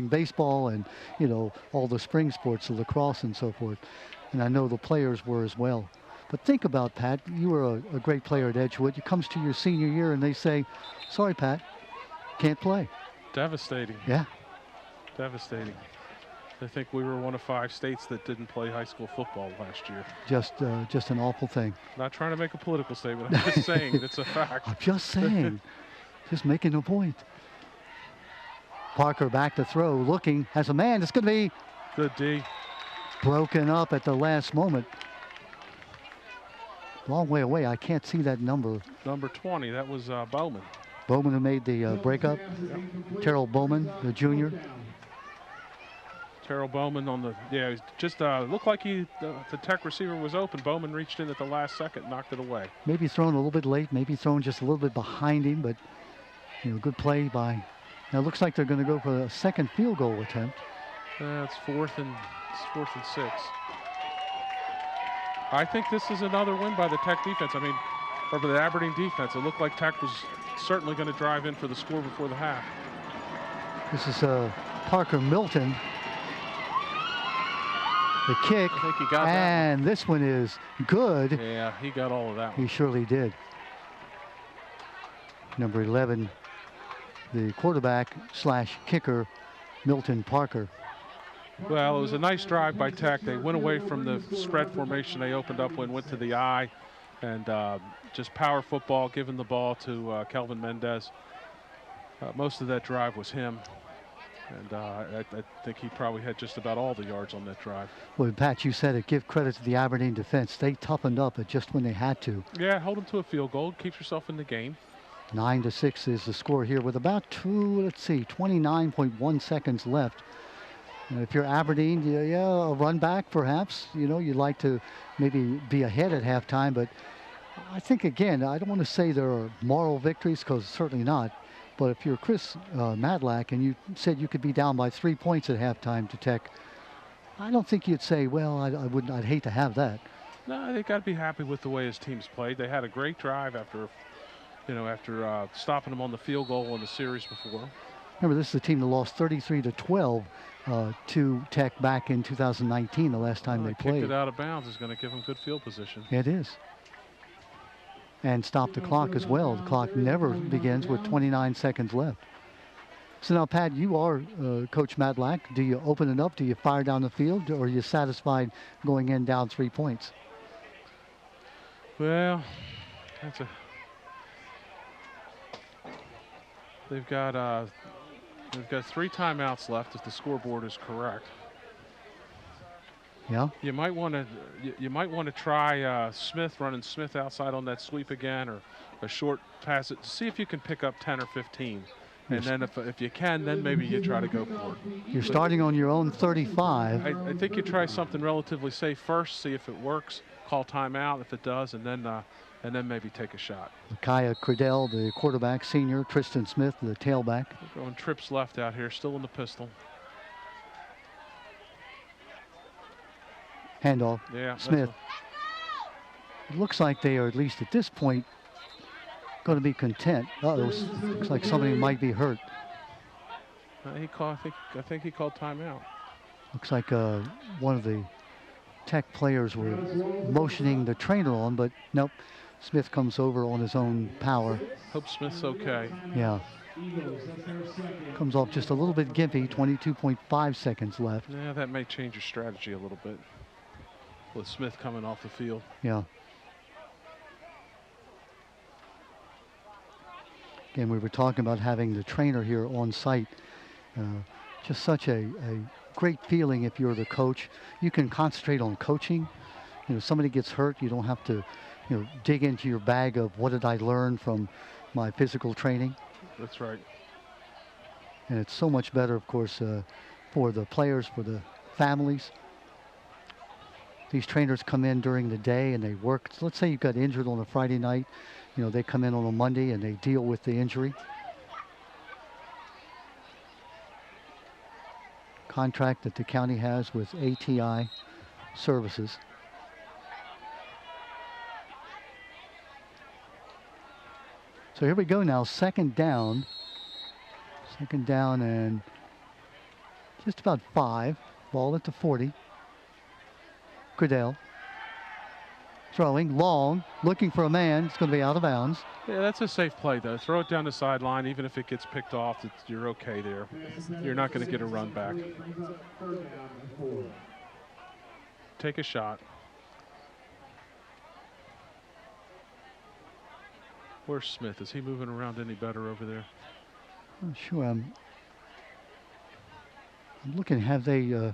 baseball, and you know, all the spring sports, the lacrosse and so forth. And I know the players were as well. But think about, Pat, you were a great player at Edgewood. It comes to your senior year and they say, sorry, Pat, can't play. Devastating. Yeah. Devastating. I think we were one of 5 states that didn't play high school football last year. Just an awful thing. Not trying to make a political statement. I'm just saying it's a fact. I'm just saying. Just making a point. Parker back to throw, looking, has a man. It's going to be Good D. broken up at the last moment. Long way away. I can't see that number. Number 20, that was Bowman. Bowman who made the breakup. Terrell Bowman, the junior. Terrell Bowman on the, yeah, he's just looked like the Tech receiver was open. Bowman reached in at the last second, knocked it away. Maybe thrown a little bit late, maybe thrown just a little bit behind him, but you know, good play by. Now it looks like they're going to go for a second field goal attempt. It's fourth and 6. I think this is another win by the Tech defense. I mean, or by the Aberdeen defense. It looked like Tech was certainly going to drive in for the score before the half. This is Parker Milton. The kick, I think he got that and this one is good. Yeah, he got all of that He one. surely did. Number 11, the quarterback / kicker, Milton Parker. Well, it was a nice drive by Tech. They went away from the spread formation they opened up when went to the eye, and just power football, giving the ball to Kelvin Mendez. Most of that drive was him, and I think he probably had just about all the yards on that drive. Well, Pat, you said it. Give credit to the Aberdeen defense. They toughened up at just when they had to. Yeah, hold them to a field goal. Keep yourself in the game. 9-6 is the score here with about 29.1 seconds left. And if you're Aberdeen, yeah, a run back perhaps. You know, you'd like to maybe be ahead at halftime, but I think, again, I don't want to say there are moral victories, because certainly not. But if you're Chris Madlack and you said you could be down by 3 points at halftime to Tech, I don't think you'd say, well, I'd hate to have that. No, they got to be happy with the way his team's played. They had a great drive after stopping them on the field goal in the series before. Remember, this is a team that lost 33-12 to Tech back in 2019, the last time they played. Kicked it out of bounds is going to give them good field position. It is. And stop the clock as well. The clock never begins with 29 seconds left. So now, Pat, you are Coach Madlack. Do you open it up? Do you fire down the field? Or are you satisfied going in down 3 points? Well, they've got 3 timeouts left if the scoreboard is correct. Yeah. You might want to try Smith, running Smith outside on that sweep again, or a short pass it. See if you can pick up 10 or 15. And then if you can, then maybe you try to go for it. You're starting on your own 35. I think you try something relatively safe first, see if it works, call timeout if it does, and then maybe take a shot. Micaiah Credell, the quarterback, senior. Tristan Smith, the tailback. We're going trips left out here, still in the pistol. Handoff. Yeah. Smith. It looks like they are, at least at this point, going to be content. Looks like somebody might be hurt. I think he called timeout. Looks like one of the Tech players were motioning the trainer on, but nope. Smith comes over on his own power. Hope Smith's okay. Yeah. Comes off just a little bit gimpy, 22.5 seconds left. Yeah, that may change your strategy a little bit with Smith coming off the field. Yeah. Again, we were talking about having the trainer here on site. Just such a great feeling if you're the coach. You can concentrate on coaching. You know, somebody gets hurt, you don't have to, dig into your bag of what did I learn from my physical training. That's right. And it's so much better, of course, for the players, for the families. These trainers come in during the day and they work. So let's say you got injured on a Friday night. They come in on a Monday and they deal with the injury. Contract that the county has with ATI Services. So here we go now, second down. Second down and just about 5. Ball at the 40. Credell. Throwing long, looking for a man. It's going to be out of bounds. Yeah, that's a safe play, though. Throw it down the sideline. Even if it gets picked off, you're okay there. You're not going to get a run back. Take a shot. Where's Smith? Is he moving around any better over there? I'm sure. I'm looking. Have they?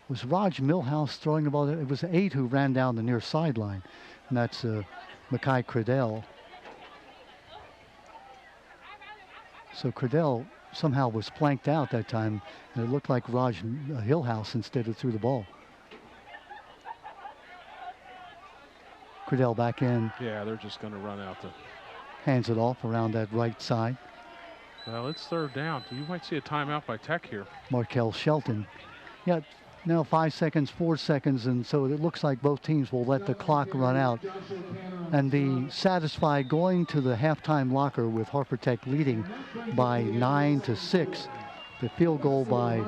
Was Raj Milhouse throwing the ball? It was 8 who ran down the near sideline, and that's Micaiah Credell. So Credell somehow was flanked out that time, and it looked like Raj Hillhouse instead of threw the ball. Credell back in. Yeah, they're just going to run out the. Hands it off around that right side. Well, it's third down. You might see a timeout by Tech here. Markel Shelton. Yeah, now 5 seconds, 4 seconds, and so it looks like both teams will let the clock run out and be satisfied going to the halftime locker with Harper Tech leading by 9-6 The field goal by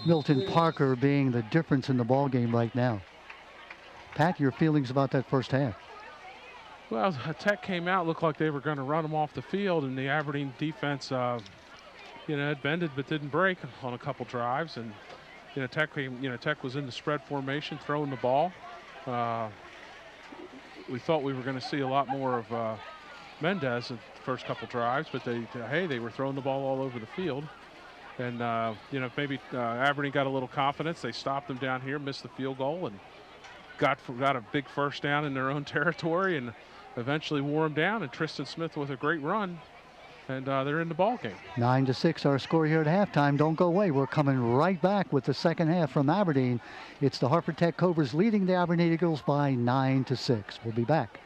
Milton Parker being the difference in the ball game right now. Pat, your feelings about that first half? Well, Tech came out, looked like they were going to run them off the field, and the Aberdeen defense, it bended but didn't break on a couple drives, and Tech was in the spread formation, throwing the ball. We thought we were going to see a lot more of Mendez in the first couple drives, but they were throwing the ball all over the field, and maybe Aberdeen got a little confidence. They stopped them down here, missed the field goal, and got a big first down in their own territory, and eventually wore them down. And Tristan Smith with a great run, and they're in the ball game. 9-6 our score here at halftime. Don't go away. We're coming right back with the second half from Aberdeen. It's the Hartford Tech Cobras leading the Aberdeen Eagles by 9-6. We'll be back.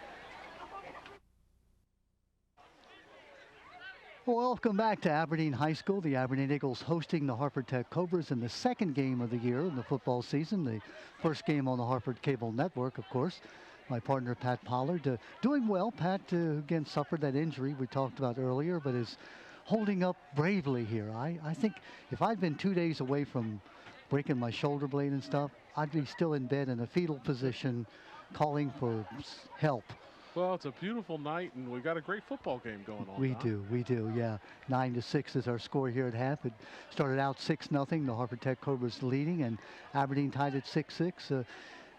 Welcome back to Aberdeen High School. The Aberdeen Eagles hosting the Hartford Tech Cobras in the second game of the year in the football season. The first game on the Hartford Cable Network, of course. My partner, Pat Pollard, doing well. Pat, again, suffered that injury we talked about earlier, but is holding up bravely here. I think if I'd been 2 days away from breaking my shoulder blade and stuff, I'd be still in bed in a fetal position calling for help. Well, it's a beautiful night, and we've got a great football game going on. We do, yeah. 9-6 is our score here at half. It started out 6-0, the Hartford Tech Cobras leading, and Aberdeen tied at 6-6.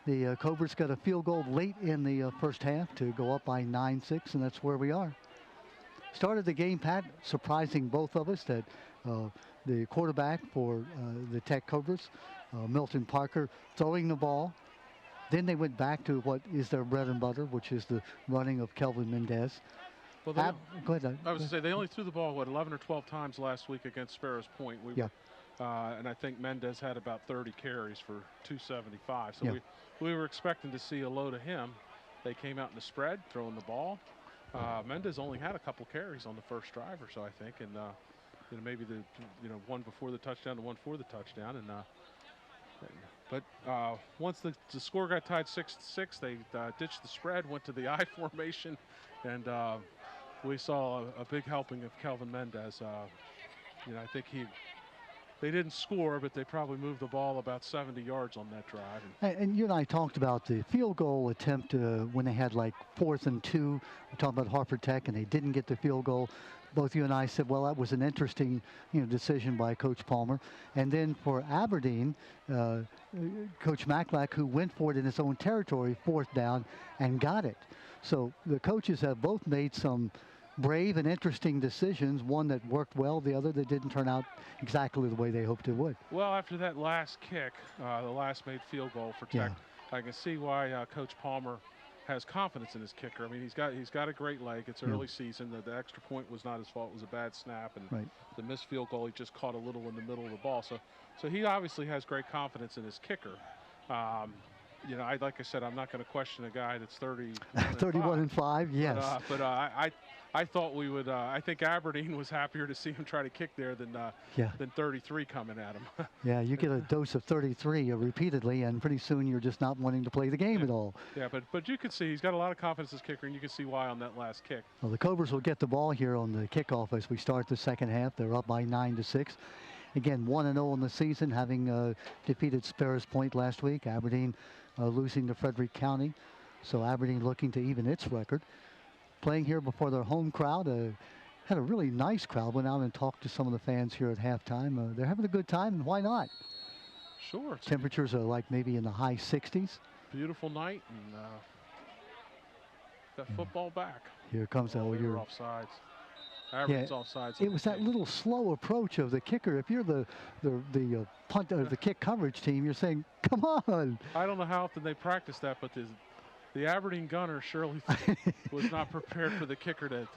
The Cobras got a field goal late in the first half to go up by 9-6, and that's where we are. Started the game, Pat, surprising both of us that the quarterback for the Tech Cobras, Milton Parker, throwing the ball. Then they went back to what is their bread and butter, which is the running of Kelvin Mendez. Well, go ahead. I was going to say, they only threw the ball, 11 or 12 times last week against Sparrows Point. And I think Mendez had about 30 carries for 275. So we were expecting to see a load of him. They came out in the spread, throwing the ball. Mendez only had a couple carries on the first drive or so, I think. And maybe the one before the touchdown, the one for the touchdown. But once the score got tied 6-6, they ditched the spread, went to the I formation, and we saw a big helping of Kelvin Mendez. I think they didn't score, but they probably moved the ball about 70 yards on that drive. And you and I talked about the field goal attempt when they had like 4th and 2. We're talking about Hartford Tech, and they didn't get the field goal. Both you and I said, well, that was an interesting decision by Coach Palmer. And then for Aberdeen, Coach Macklack, who went for it in his own territory, 4th down, and got it. So the coaches have both made some brave and interesting decisions, one that worked well, the other that didn't turn out exactly the way they hoped it would. Well, after that last kick, the last made field goal for Tech, I can see why Coach Palmer has confidence in his kicker. I mean, he's got a great leg. It's early season. The extra point was not his fault. It was a bad snap, and the missed field goal, he just caught a little in the middle of the ball. So he obviously has great confidence in his kicker. Like I said, I'm not going to question a guy that's 31-5. Yes. But I thought we would. I think Aberdeen was happier to see him try to kick there than 33 coming at him. Yeah, you get a dose of 33 repeatedly, and pretty soon you're just not wanting to play the game at all. Yeah, but you can see he's got a lot of confidence as kicker, and you can see why on that last kick. Well, the Cobras will get the ball here on the kickoff as we start the second half. They're up by 9-6. Again, 1-0 in the season, having defeated Sparrows Point last week. Aberdeen losing to Frederick County. So Aberdeen looking to even its record. Playing here before their home crowd. Had a really nice crowd. Went out and talked to some of the fans here at halftime. They're having a good time, and why not? Sure. Temperatures are like maybe in the high 60s. Beautiful night, and got football back. Here comes you're offsides. Aberdeen's offsides. It was that little slow approach of the kicker. If you're the punt or the kick coverage team, you're saying, "Come on!" I don't know how often they practice that, but the Aberdeen gunner surely was not prepared for the kicker to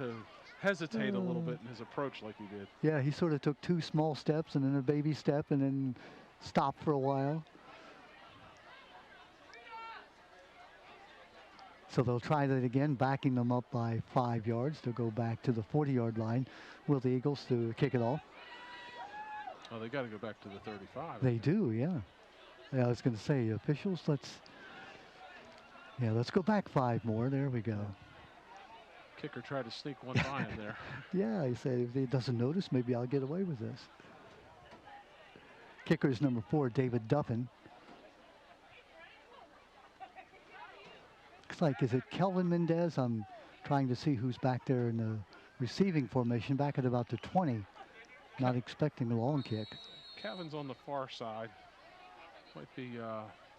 hesitate a little bit in his approach like he did. Yeah, he sort of took 2 small steps and then a baby step and then stopped for a while. So they'll try that again, backing them up by 5 yards. They'll go back to the 40-yard line. Will the Eagles to kick it off? Oh, they got to go back to the 35. They do, yeah. Yeah, I was going to say, officials, let's go back 5 more. There we go. Kicker tried to sneak one by him there. Yeah, he said if he doesn't notice, maybe I'll get away with this. Kicker is number 4, David Duffin. Looks like, is it Kelvin Mendez? I'm trying to see who's back there in the receiving formation, back at about the 20. Not expecting a long kick. Kevin's on the far side. Might be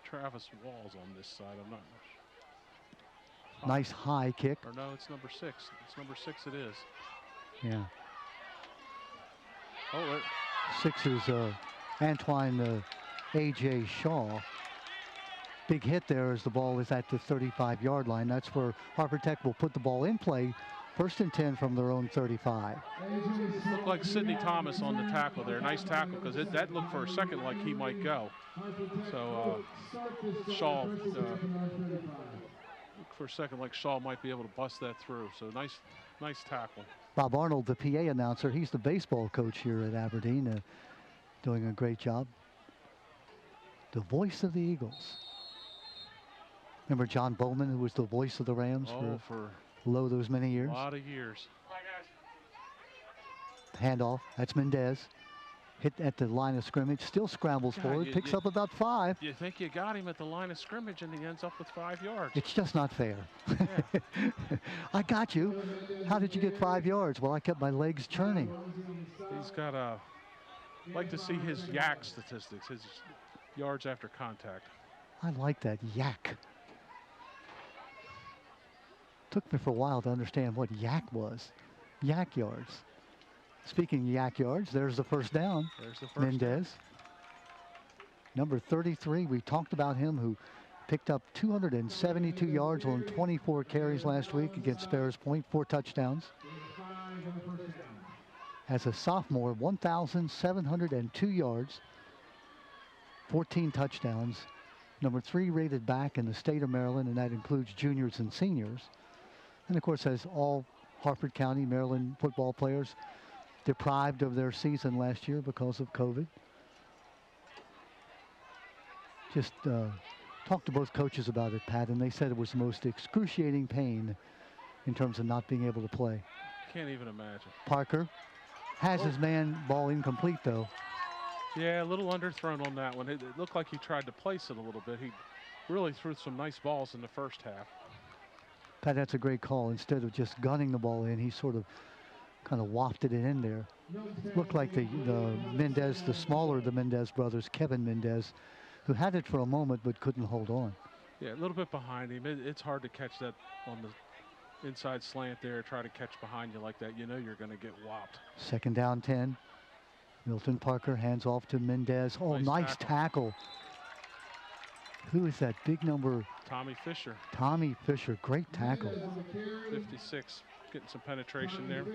Travis Walls on this side. I'm not. Nice high kick. Or no, it's number 6. It's number 6 it is. Yeah. Oh, 6 is Antoine A.J. Shaw. Big hit there as the ball is at the 35-yard line. That's where Harper Tech will put the ball in play. 1st and 10 from their own 35. Looked like Sidney Thomas on the tackle there. Nice tackle, because that looked for a second like he might go. So Shaw looked for a second like Shaw might be able to bust that through. So nice tackle. Bob Arnold, the PA announcer, he's the baseball coach here at Aberdeen, doing a great job. The voice of the Eagles. Remember John Bowman, who was the voice of the Rams for those many years? A lot of years. Handoff, that's Mendez. Hit at the line of scrimmage, still scrambles forward, picks up about 5. You think you got him at the line of scrimmage and he ends up with 5 yards. It's just not fair. Yeah. I got you. How did you get 5 yards? Well, I kept my legs churning. He's got like to see his yak statistics, his yards after contact. I like that, yak. Took me for a while to understand what yak was. Yak yards. Speaking of yak yards, there's the first down. There's the first Mendez. Number 33, we talked about him, who picked up 272 yards on 24 carries last week against Sparrows Point, 4 touchdowns. As a sophomore, 1,702 yards, 14 touchdowns. Number 3 rated back in the state of Maryland, and that includes juniors and seniors. And of course, as all Harford County, Maryland football players deprived of their season last year because of COVID. Just talked to both coaches about it, Pat, and they said it was the most excruciating pain in terms of not being able to play. Can't even imagine. Parker has his man, ball incomplete though. Yeah, a little underthrown on that one. It looked like he tried to place it a little bit. He really threw some nice balls in the first half. Pat, that's a great call. Instead of just gunning the ball in, he sort of kind of wafted it in there. Looked like the Mendez, the smaller of the Mendez brothers, Kevin Mendez, who had it for a moment but couldn't hold on. Yeah, a little bit behind him. It's hard to catch that on the inside slant there. Try to catch behind you like that. You know you're going to get whopped. 2nd down 10. Milton Parker hands off to Mendez. Oh, nice tackle. Who is that big number? Tommy Fisher. Tommy Fisher, great tackle. 56, getting some penetration there.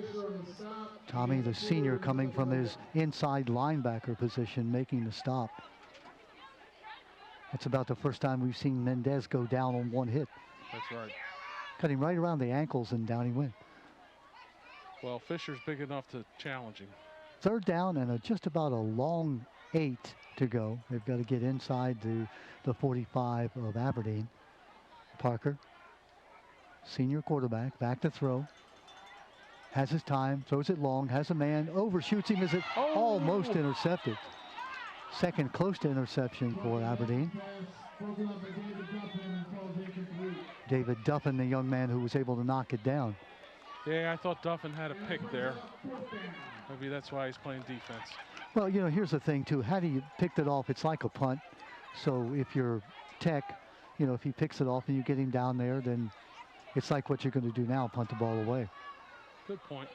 Tommy, the senior, coming from his inside linebacker position, making the stop. That's about the first time we've seen Mendez go down on one hit. That's right. Cut him right around the ankles and down he went. Well, Fisher's big enough to challenge him. 3rd down and just about a long 8 to go. They've got to get inside the 45 of Aberdeen. Parker, senior quarterback, back to throw. Has his time, throws it long, has a man, overshoots him as it almost intercepted. Second close to interception for Aberdeen. David Duffin, the young man who was able to knock it down. Yeah, I thought Duffin had a pick there. Maybe that's why he's playing defense. Well, you know, here's the thing, too. Had he picked it off, it's like a punt. So if you're Tech, you know, if he picks it off and you get him down there, then it's like what you're going to do now, punt the ball away. Good point.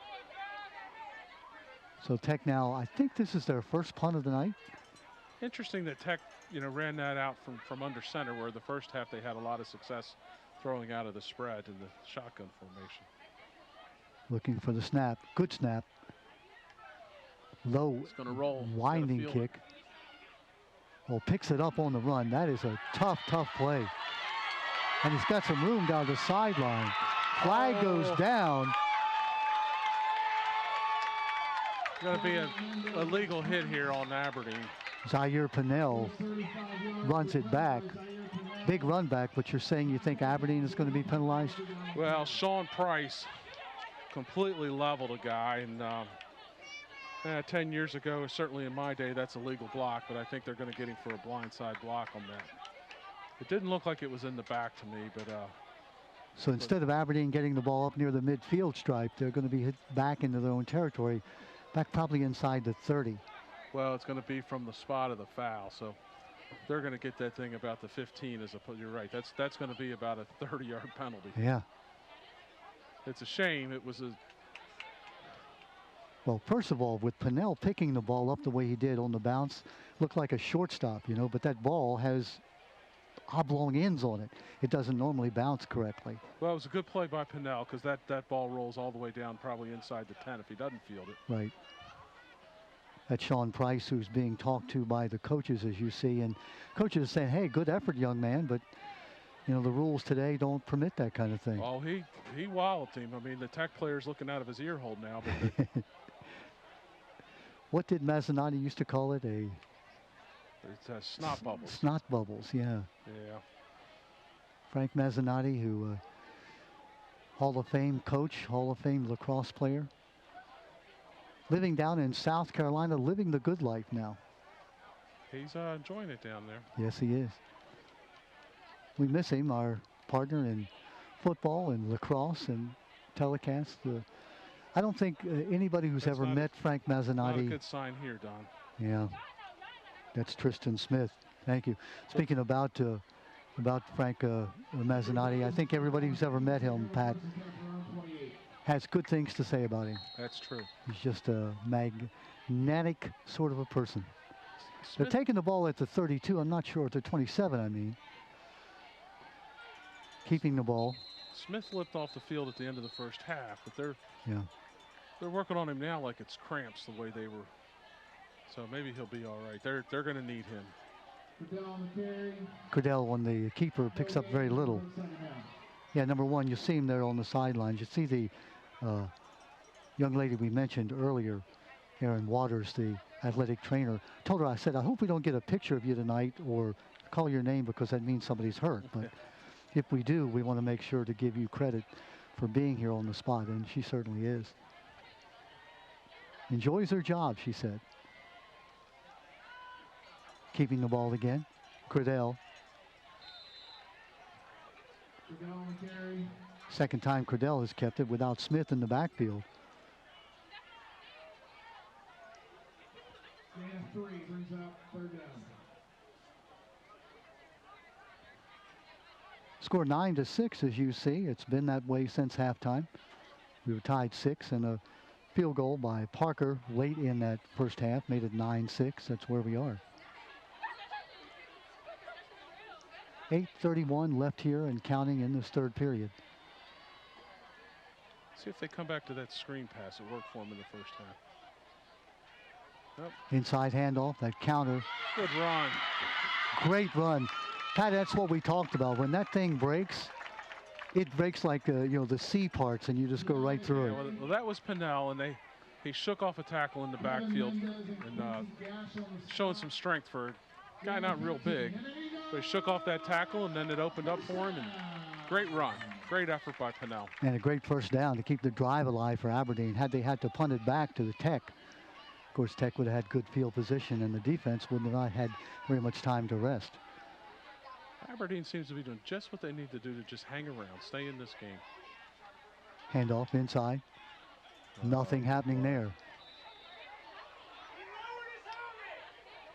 So Tech now, I think this is their first punt of the night. Interesting that Tech, you know, ran that out from under center, where the first half they had a lot of success throwing out of the spread in the shotgun formation. Looking for the snap. Good snap. Low, it's gonna roll. winding kick. Well, picks it up on the run. That is a tough play. And he's got some room down the sideline. Flag goes down. Going to be a legal hit here on Aberdeen. Zaire Pinnell runs it back. Big run back, but you're saying you think Aberdeen is going to be penalized? Well, Sean Price completely leveled a guy. And 10 years ago, certainly in my day, that's a legal block, but I think they're going to get him for a blindside block on that. It didn't look like it was in the back to me, but So instead of Aberdeen getting the ball up near the midfield stripe, they're going to be hit back into their own territory, back probably inside the 30. well, it's going to be from the spot of the foul, so they're going to get that thing about the 15 as opposed. You're right. That's going to be about a 30-yard penalty. Yeah. It's a shame. It was a. Well, first of all, with Pennell picking the ball up the way he did on the bounce, looked like a shortstop, you know, but that ball has oblong ends on it. It doesn't normally bounce correctly. Well, it was a good play by Pennell because that ball rolls all the way down probably inside the 10 if he doesn't field it. Right. That's Sean Price, who's being talked to by the coaches, as you see. And coaches are saying, hey, good effort, young man, but, you know, the rules today don't permit that kind of thing. Oh, he walloped him. I mean, the Tech player's looking out of his ear hole now. But What did Mazzanotti used to call it? it's snot bubbles. Snot bubbles, yeah. Yeah. Frank Mazzanotti, who Hall of Fame coach, Hall of Fame lacrosse player. Living down in South Carolina, living the good life now. He's enjoying it down there. Yes, he is. We miss him, our partner in football and lacrosse and telecast. I don't think anybody who's That's ever not met Frank Not a Mazzanotti. good sign here, Don. Yeah, that's Tristan Smith. Thank you. Speaking about Frank Mazzanotti, I think everybody who's ever met him, Pat, has good things to say about him. That's true. He's just a magnetic sort of a person. They're Smith, taking the ball at the 32. I'm not sure at the 27. I mean, keeping the ball. Smith flipped off the field at the end of the first half, but they're working on him now like it's cramps the way they were. So maybe he'll be all right. They're going to need him. Cordell, when the keeper picks up very little. Yeah, number one, you see him there on the sidelines. You see the young lady we mentioned earlier, Erin Waters, the athletic trainer. Told her, I said, I hope we don't get a picture of you tonight or call your name because that means somebody's hurt. But if we do, we want to make sure to give you credit for being here on the spot, and she certainly is. Enjoys her job, she said. Keeping the ball again. Cordell. Second time Cordell has kept it without Smith in the backfield. Score 9-6, as you see. It's been that way since halftime. We were tied 6, and a field goal by Parker late in that first half made it 9-6. That's where we are. 8:31 left here and counting in this third period. See if they come back to that screen pass. It worked for them in the first half. Yep. Inside handoff, that counter. Good run. Great run. Pat, that's what we talked about. When that thing breaks, it breaks like the C parts, and you just go right through Yeah, it. well, that was Pennell, and he shook off a tackle in the backfield and showing some strength for a guy not real big. But he shook off that tackle, and then it opened up for him. And great run. Great effort by Pennell. And a great first down to keep the drive alive for Aberdeen. Had they had to punt it back to the Tech, of course, Tech would have had good field position, and the defense would not have had very much time to rest. Aberdeen seems to be doing just what they need to do to just hang around, stay in this game. Handoff inside. Nothing happening there.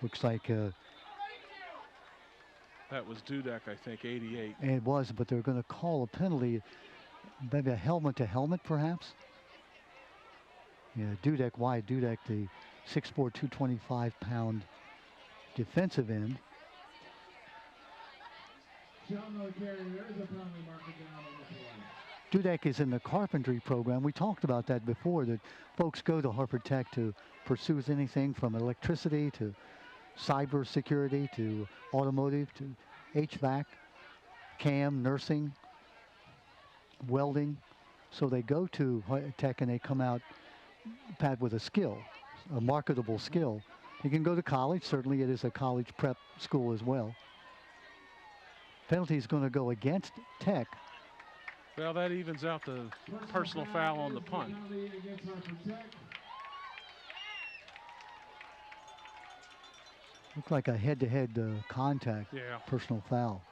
Looks like That was Dudek, I think, 88. it was, but they're going to call a penalty, maybe a helmet to helmet, perhaps. Yeah, Dudek, Wyatt Dudek, the 6'4", 225-pound defensive end. Dudek is in the carpentry program. We talked about that before, that folks go to Harvard Tech to pursue anything from electricity to cyber security to automotive to HVAC, CAM, nursing, welding. So they go to Tech and they come out, Pat, with a skill, a marketable skill. You can go to college. Certainly it is a college prep school as well. Penalty is going to go against Tech. Well, that evens out the personal foul on the punt. Against Harper Tech. Looked like a head-to-head contact, Yeah. personal foul.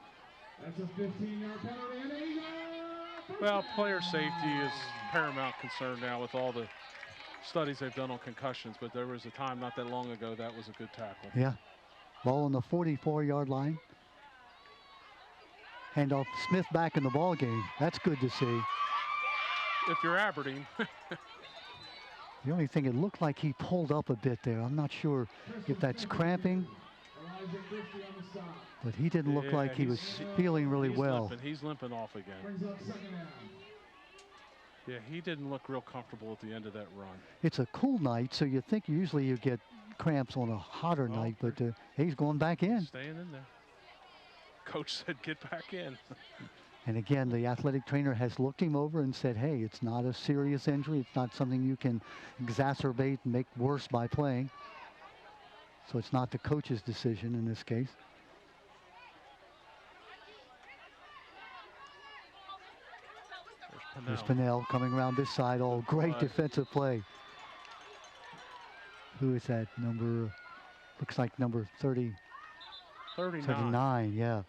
That's a 15-yard penalty, and he goes. Well, player safety is paramount concern now with all the studies they've done on concussions, but there was a time not that long ago that was a good tackle. Yeah. Ball on the 44-yard line. Handoff, Smith back in the ball game. That's good to see. If you're Aberdeen. The only thing, it looked like he pulled up a bit there. I'm not sure if that's cramping, Elijah Christie on the stop. but he didn't look Yeah, like he was he's- feeling really He's well. limping. He's limping off again. Brings up second down. Yeah, he didn't look real comfortable at the end of that run. It's a cool night, so you think usually you get cramps on a hotter Well, night, but he's going back in. Staying in there. Coach said, get back in. And again, the athletic trainer has looked him over and said, hey, it's not a serious injury. It's not something you can exacerbate and make worse by playing. So it's not the coach's decision in this case. There's Pinnell coming around this side. Oh, great defensive play. Who is that? Looks like number 30, 39. 39, yeah.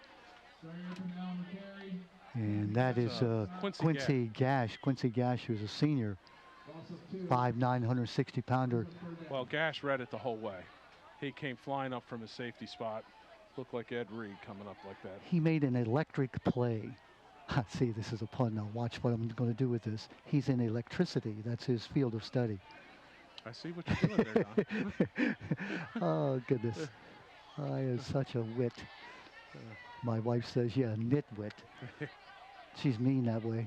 Stringer, Pinnell on the carry. And that is Quincy Quincy Gash. Quincy Gash, who's a senior, Loss of 2. 5'9", 160-pounder. Well, Gash read it the whole way. He came flying up from his safety spot. Looked like Ed Reed coming up like that. He made an electric play. See, this is a pun now. Watch what I'm going to do with this. He's in electricity. That's his field of study. I see what you're doing there, Don. Oh, goodness. I am such a wit. My wife says, yeah, nitwit. She's mean that way.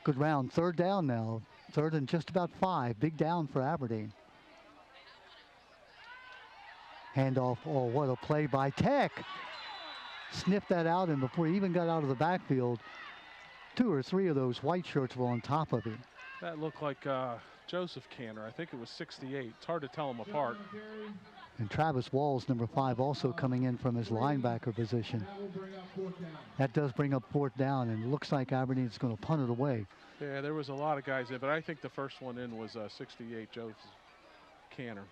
Good round. Third down now. Third and just about 5. Big down for Aberdeen. Handoff. Oh, what a play by Tech. Sniffed that out, and before he even got out of the backfield, 2 or 3 of those white shirts were on top of him. That looked like Joseph Canner. I think it was 68. It's hard to tell them apart. And Travis Walls, number 5, also coming in from his linebacker position. That will bring up 4th down. That does bring up 4th down, and it looks like Aberdeen's going to punt it away. Yeah, there was a lot of guys in, but I think the first one in was 68, Joseph Canner.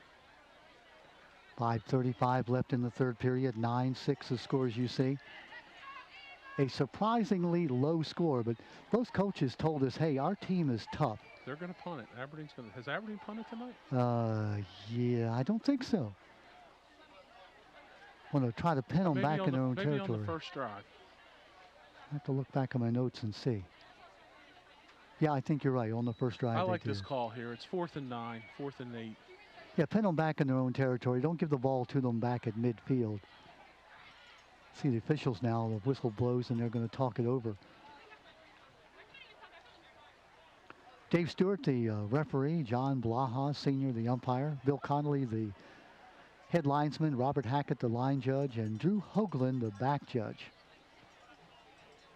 5:35 left in the third period. 9-6 the scores you see. A surprisingly low score, but both coaches told us, hey, our team is tough. They're going to punt it. Aberdeen's going to. Has Aberdeen punted tonight? Yeah, I don't think so. Want to try to pin them Maybe back on in their own maybe territory. on the first drive. I have to look back at my notes and see. Yeah, I think you're right. On the first drive. I they like this did. call here. It's 4th and 9, 4th and 8. Yeah, pin them back in their own territory. Don't give the ball to them back at midfield. See the officials now, the whistle blows and they're going to talk it over. Dave Stewart, the referee, John Blaha, senior, the umpire, Bill Connolly, the head linesman, Robert Hackett, the line judge, and Drew Hoagland, the back judge.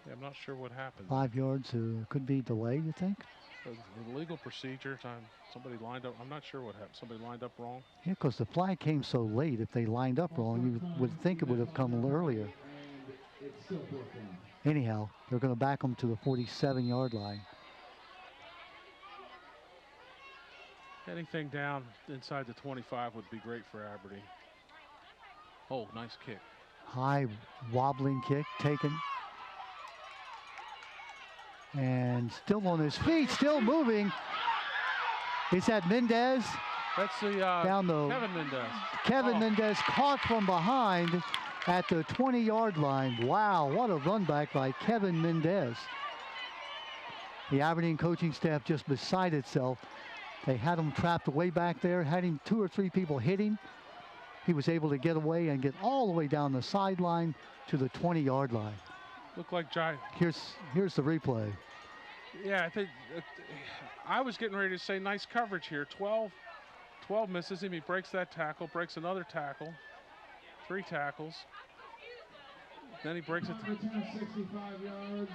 Yeah, I'm not sure what happened. 5 yards could be delay, you think? The legal procedure time. Somebody lined up. I'm not sure what happened. Somebody lined up wrong. Yeah, because the flag came so late. If they lined up wrong, you would think it would have come earlier. And it's still 4th down. Anyhow, they're going to back them to the 47-yard line. Anything down inside the 25 would be great for Aberdeen. Oh, nice kick. High wobbling kick taken. And still on his feet, still moving. Is that Mendez? That's the Down the- Kevin Mendez. Kevin Oh. Mendez caught from behind at the 20-yard line. Wow, what a run back by Kevin Mendez. The Aberdeen coaching staff just beside itself. They had him trapped way back there, had him 2 or 3 people hit him. He was able to get away and get all the way down the sideline to the 20-yard line. Looked like Jai. Here's the replay. Yeah, I think I was getting ready to say nice coverage here. 12 misses him. He breaks that tackle, breaks another tackle, 3 tackles. Then he breaks it. Return 65 yards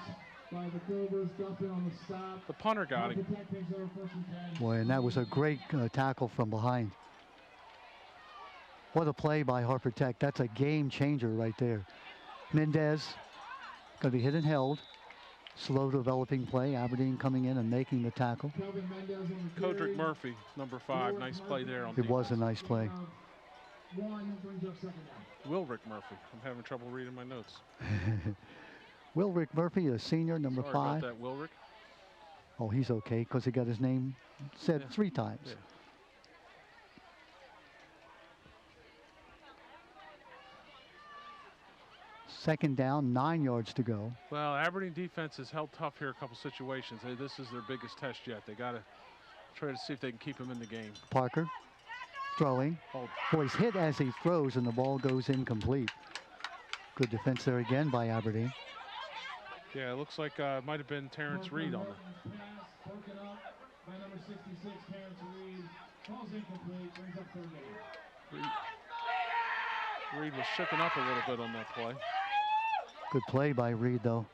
by the Cobras. Duffin on the stop. The punter got him. Harper Tech takes over 1st and 10. Boy, and that was a great tackle from behind. What a play by Harper Tech. That's a game changer right there. Mendez going to be hit and held. slow developing play. Aberdeen coming in and making the tackle. Kelvin Mendez on the Kodrick carry. Murphy, number 5. Nice play there on It was a defense. nice play. One brings up second down. Wilrick Murphy. I'm having trouble reading my notes. Wilrick Murphy, a senior, number Sorry 5. about that, Wilrick. Oh, he's okay because he got his name said Yeah. 3 times. Yeah. Second down, 9 yards to go. Well, Aberdeen defense has held tough here a couple situations. This is their biggest test yet. They got to try to see if they can keep him in the game. Parker throwing. Oh, Boy, he's hit as he throws and the ball goes incomplete. Good defense there again by Aberdeen. yeah, it looks like it might have been Terrence Reed on the. Pass broken up by number 66, Terrence Reed. Ball's incomplete, brings up third down. Reed was shooken up a little bit on that play. Good play by Reed, though.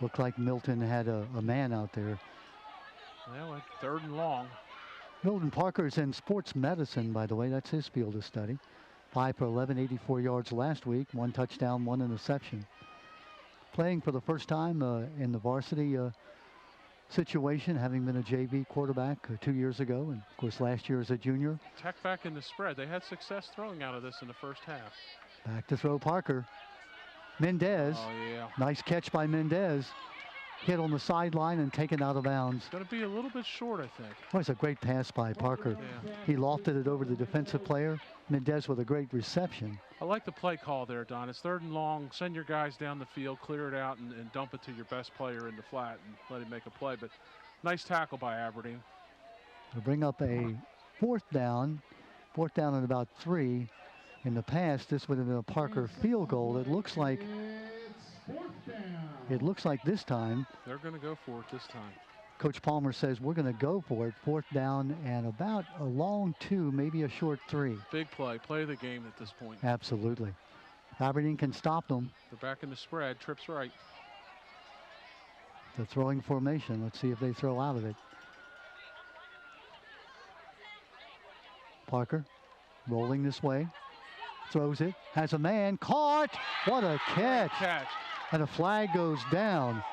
Looked like Milton had a man out there. Well, at 3rd and long. Milton Parker's in sports medicine, by the way. That's his field of study. 5 for 11, 84 yards last week. 1 touchdown, 1 interception. Playing for the first time in the varsity situation, having been a JV quarterback 2 years ago, and of course last year as a junior. Tech back in the spread. They had success throwing out of this in the first half. Back to throw Parker. Mendez. Oh, yeah. Nice catch by Mendez. Hit on the sideline and taken out of bounds. It's going to be a little bit short, I think. Well, it's a great pass by Parker. Yeah. He lofted it over the defensive player. Mendez with a great reception. I like the play call there, Don. It's 3rd and long. Send your guys down the field, clear it out, and dump it to your best player in the flat and let him make a play. But nice tackle by Aberdeen. To bring up a 4th down and about 3. In the past, this would have been a Parker field goal. It looks like It's fourth down. this time, They're going to go for it this time. Coach Palmer says we're going to go for it. 4th down and about a long 2, maybe a short 3. Big play. Play of the game at this point. Absolutely. Aberdeen can stop them. They're back in the spread. Trips right. The throwing formation. Let's see if they throw out of it. Parker rolling this way. Throws it. Has a man. Caught. What a catch. Catch. And a flag goes down.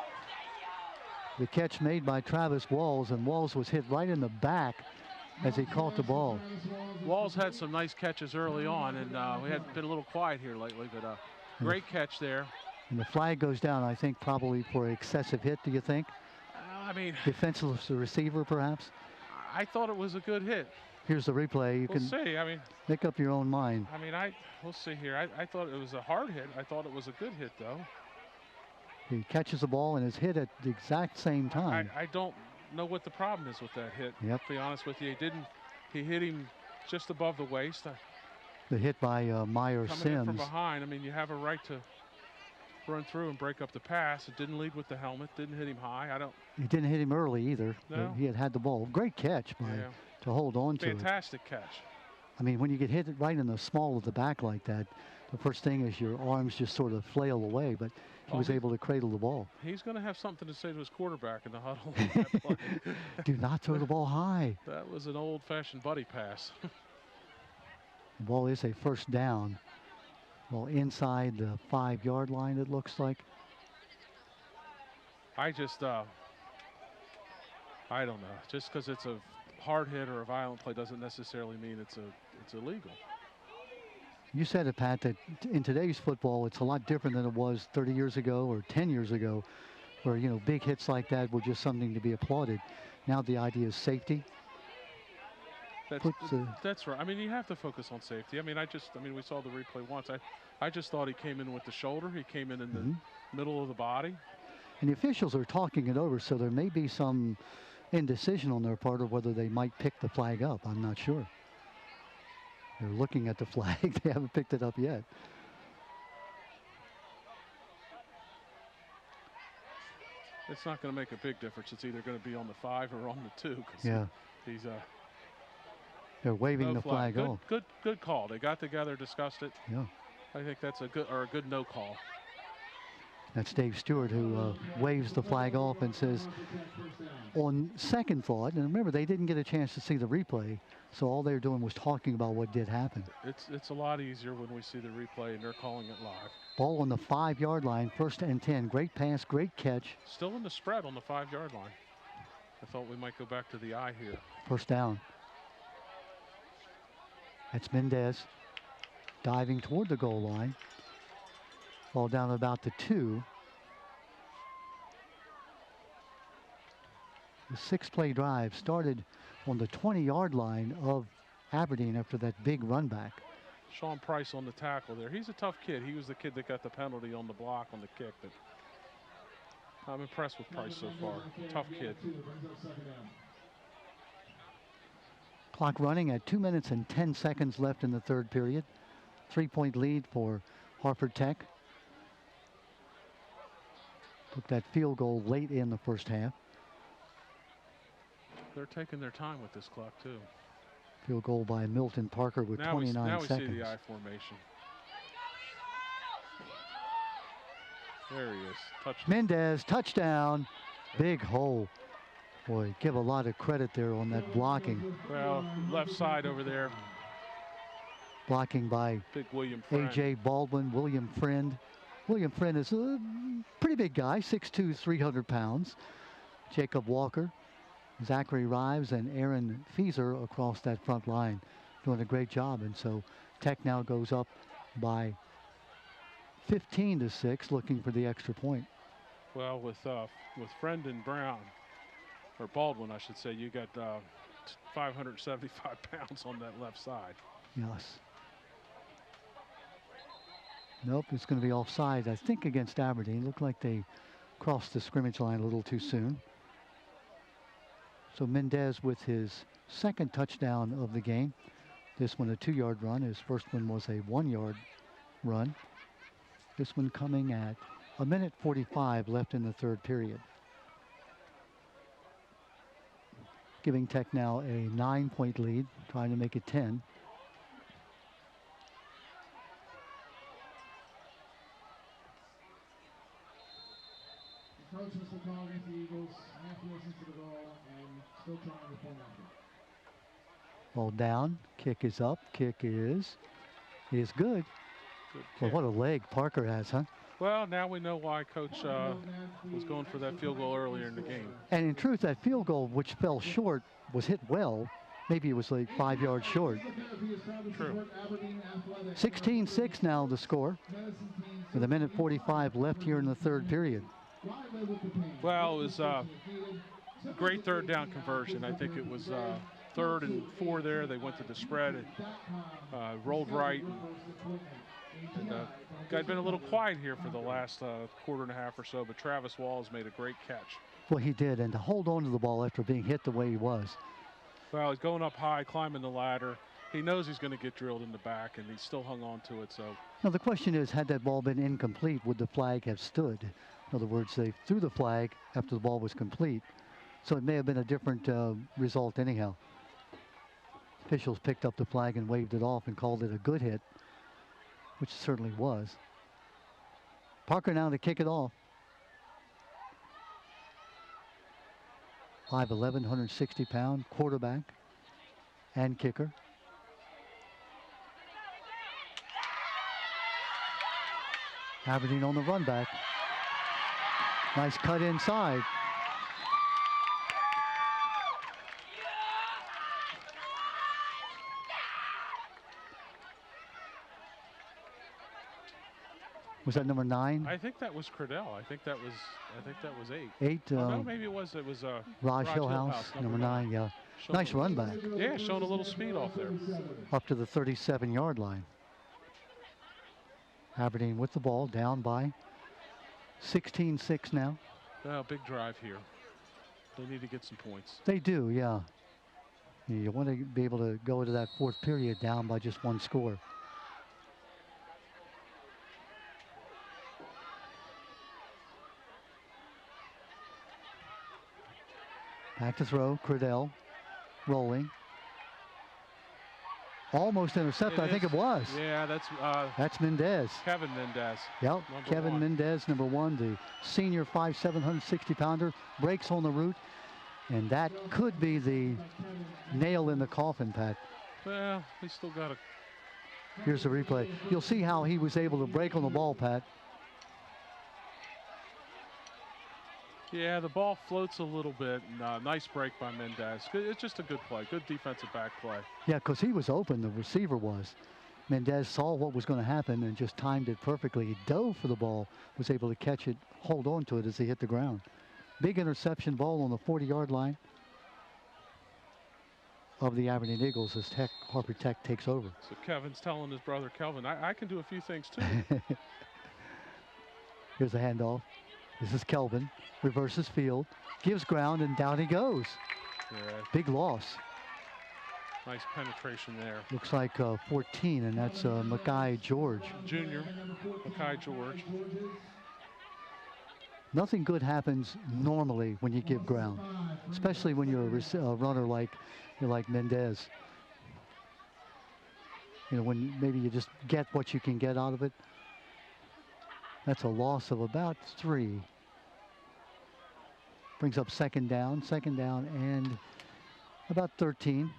The catch made by Travis Walls, and Walls was hit right in the back as he caught the ball. Walls had some nice catches early on, and we had been a little quiet here lately, but great catch there. And the flag goes down, I think, probably for excessive hit, do you think? I mean, Defenseless receiver, perhaps? I thought it was a good hit. Here's the replay. You We'll can see. I mean, make up your own mind. we'll see here. I thought it was a hard hit. I thought it was a good hit, though. He catches the ball and is hit at the exact same time. I don't know what the problem is with that hit. Yep. To be honest with you, he hit him just above the waist. The hit by Meyer Coming in from Sims. behind, I mean, you have a right to run through and break up the pass. It didn't lead with the helmet. Didn't hit him high. He didn't hit him early either. No. He had the ball. Great catch by, Yeah. to hold on to it. Fantastic catch. I mean, when you get hit right in the small of the back like that, the first thing is your arms just sort of flail away, but he was able to cradle the ball. He's going to have something to say to his quarterback in the huddle. on that play. Do not throw the ball high. That was an old-fashioned buddy pass. The ball is a first down. Well, inside the 5-yard line, it looks like. I just, I don't know. Just because it's a hard hit or a violent play doesn't necessarily mean it's illegal. You said it, Pat, that in today's football, it's a lot different than it was 30 years ago or 10 years ago, where, you know, big hits like that were just something to be applauded. Now the idea is safety. That's right. I mean, you have to focus on safety. I mean, we saw the replay once. I just thought he came in with the shoulder. He came in the middle of the body. And the officials are talking it over, so there may be some indecision on their part of whether they might pick the flag up. I'm not sure. They're looking at the flag. They haven't picked it up yet. It's not going to make a big difference. It's either going to be on the 5 or on the 2. Yeah. He's They're waving no the flag off. Good call. They got together, discussed it. Yeah. I think that's a good no call. That's Dave Stewart, who waves the flag off and says, on second thought, and remember, they didn't get a chance to see the replay, so all they were doing was talking about what did happen. It's a lot easier when we see the replay and they're calling it live. Ball on the 5-yard line, 1st and 10. Great pass, great catch. Still in the spread on the 5-yard line. I thought we might go back to the eye here. 1st down. That's Mendez diving toward the goal line. Ball down about the 2. The 6-play drive started on the 20-yard line of Aberdeen after that big run back. Sean Price on the tackle there. He's a tough kid. He was the kid that got the penalty on the block on the kick. But I'm impressed with Price so far. Tough kid. Clock running at 2 minutes and 10 seconds left in the 3rd period. 3-point lead for Hartford Tech. Took that field goal late in the 1st half. They're taking their time with this clock too. Field goal by Milton Parker with 29 seconds. Now we see the I formation. There he is. Touchdown. Mendez, touchdown. Big hole. Boy, give a lot of credit there on that blocking. Well, left side over there. Blocking by Big William Friend. A.J. Baldwin, William Friend. William Friend is a pretty big guy, 6'2", 300 pounds. Jacob Walker, Zachary Rives, and Aaron Feeser across that front line doing a great job. And so Tech now goes up by 15-6, looking for the extra point. Well, with Friend and Brown, or Baldwin, I should say, you got 575 pounds on that left side. Yes. Nope, it's going to be offside, I think, against Aberdeen. Looked like they crossed the scrimmage line a little too soon. So Mendez with his 2nd touchdown of the game. This one a 2-yard run. His first one was a 1-yard run. This one coming at 1:45 left in the 3rd period. Giving Tech now a 9-point lead, trying to make it 10. Approaches the call against the Eagles, half listens to the goal, and still trying to form after. Ball down, kick is up, kick is good. Well, what a leg Parker has, huh? Well, now we know why Coach was going for that field goal earlier in the game. And in truth, that field goal, which fell short, was hit well. Maybe it was like 5 yards short. True. 16-6 now the score, with 1:45 left here in the 3rd period. Well, it was a great 3rd down conversion. I think it was 3rd and 4 there. They went to the spread and rolled right. And guy's been a little quiet here for the last quarter and a half or so, but Travis Walls made a great catch. Well, he did, and to hold on to the ball after being hit the way he was. Well, he's going up high, climbing the ladder. He knows he's going to get drilled in the back, and he still hung on to it. So now the question is, had that ball been incomplete, would the flag have stood? In other words, they threw the flag after the ball was complete, so it may have been a different result anyhow. Officials picked up the flag and waved it off and called it a good hit, which it certainly was. Parker now to kick it off. 5'11", 160-pound quarterback and kicker. Aberdeen on the run back. Nice cut inside. Was that number 9? I think that was Cradell. I think that was 8. 8. No, maybe it was Raj Hillhouse, number 9. Yeah, nice run back. Yeah, showing a little speed off there. Up to the 37-yard line. Aberdeen with the ball, down by 16-6 now. Well, big drive here. They need to get some points. They do, yeah. You want to be able to go into that 4th period down by just 1 score. Back to throw, Cradell rolling. Almost intercepted. I think it was. Yeah, That's Mendez. Kevin Mendez. Yep, Number Kevin 1. Mendez, number 1, the senior 5'7", 160-pounder, breaks on the route, and that could be the nail in the coffin, Pat. Well, he still got a. Here's the replay. You'll see how he was able to break on the ball, Pat. Yeah, the ball floats a little bit. And, nice break by Mendez. It's just a good play, good defensive back play. Yeah, because he was open, the receiver was. Mendez saw what was going to happen and just timed it perfectly. He dove for the ball, was able to catch it, hold on to it as he hit the ground. Big interception ball on the 40-yard line of the Aberdeen Eagles as Harper Tech takes over. So Kevin's telling his brother Kelvin, I can do a few things too. Here's the handoff. This is Kelvin, reverses field, gives ground, and down he goes. Yeah, Big loss. nice penetration there. Looks like 14, and that's Mackay George. Junior, Mackay George. Nothing good happens normally when you give ground, especially when you're a runner like Mendez. You know, when maybe you just get what you can get out of it. That's a loss of about 3. Brings up second down, and about 13.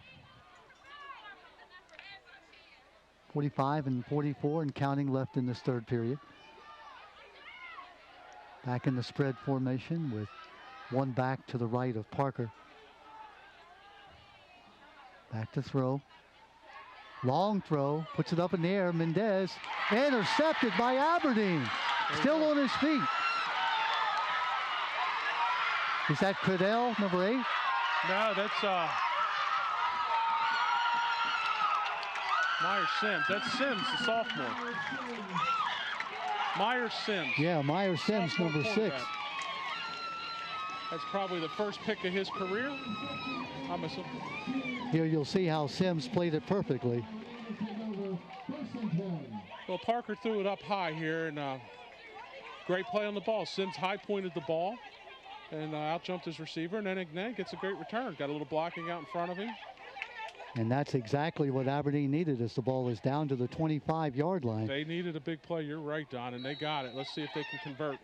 45 and 44 and counting left in this third period. Back in the spread formation with one back to the right of Parker. Back to throw. Long throw, puts it up in the air. Mendez intercepted by Aberdeen. Still on his feet. Is that Cradell, number 8? No, that's Myers Sims. That's Sims, the sophomore. Myers Sims. Yeah, Myers Sims, Sophomore number 6. quarterback. That's probably the first pick of his career. I'm assuming. Here you'll see how Sims played it perfectly. Well, Parker threw it up high here, and great play on the ball. Sims high pointed the ball and out jumped his receiver, and then Ignan gets a great return. Got a little blocking out in front of him. And that's exactly what Aberdeen needed as the ball is down to the 25-yard line. They needed a big play. You're right, Don, and they got it. Let's see if they can convert.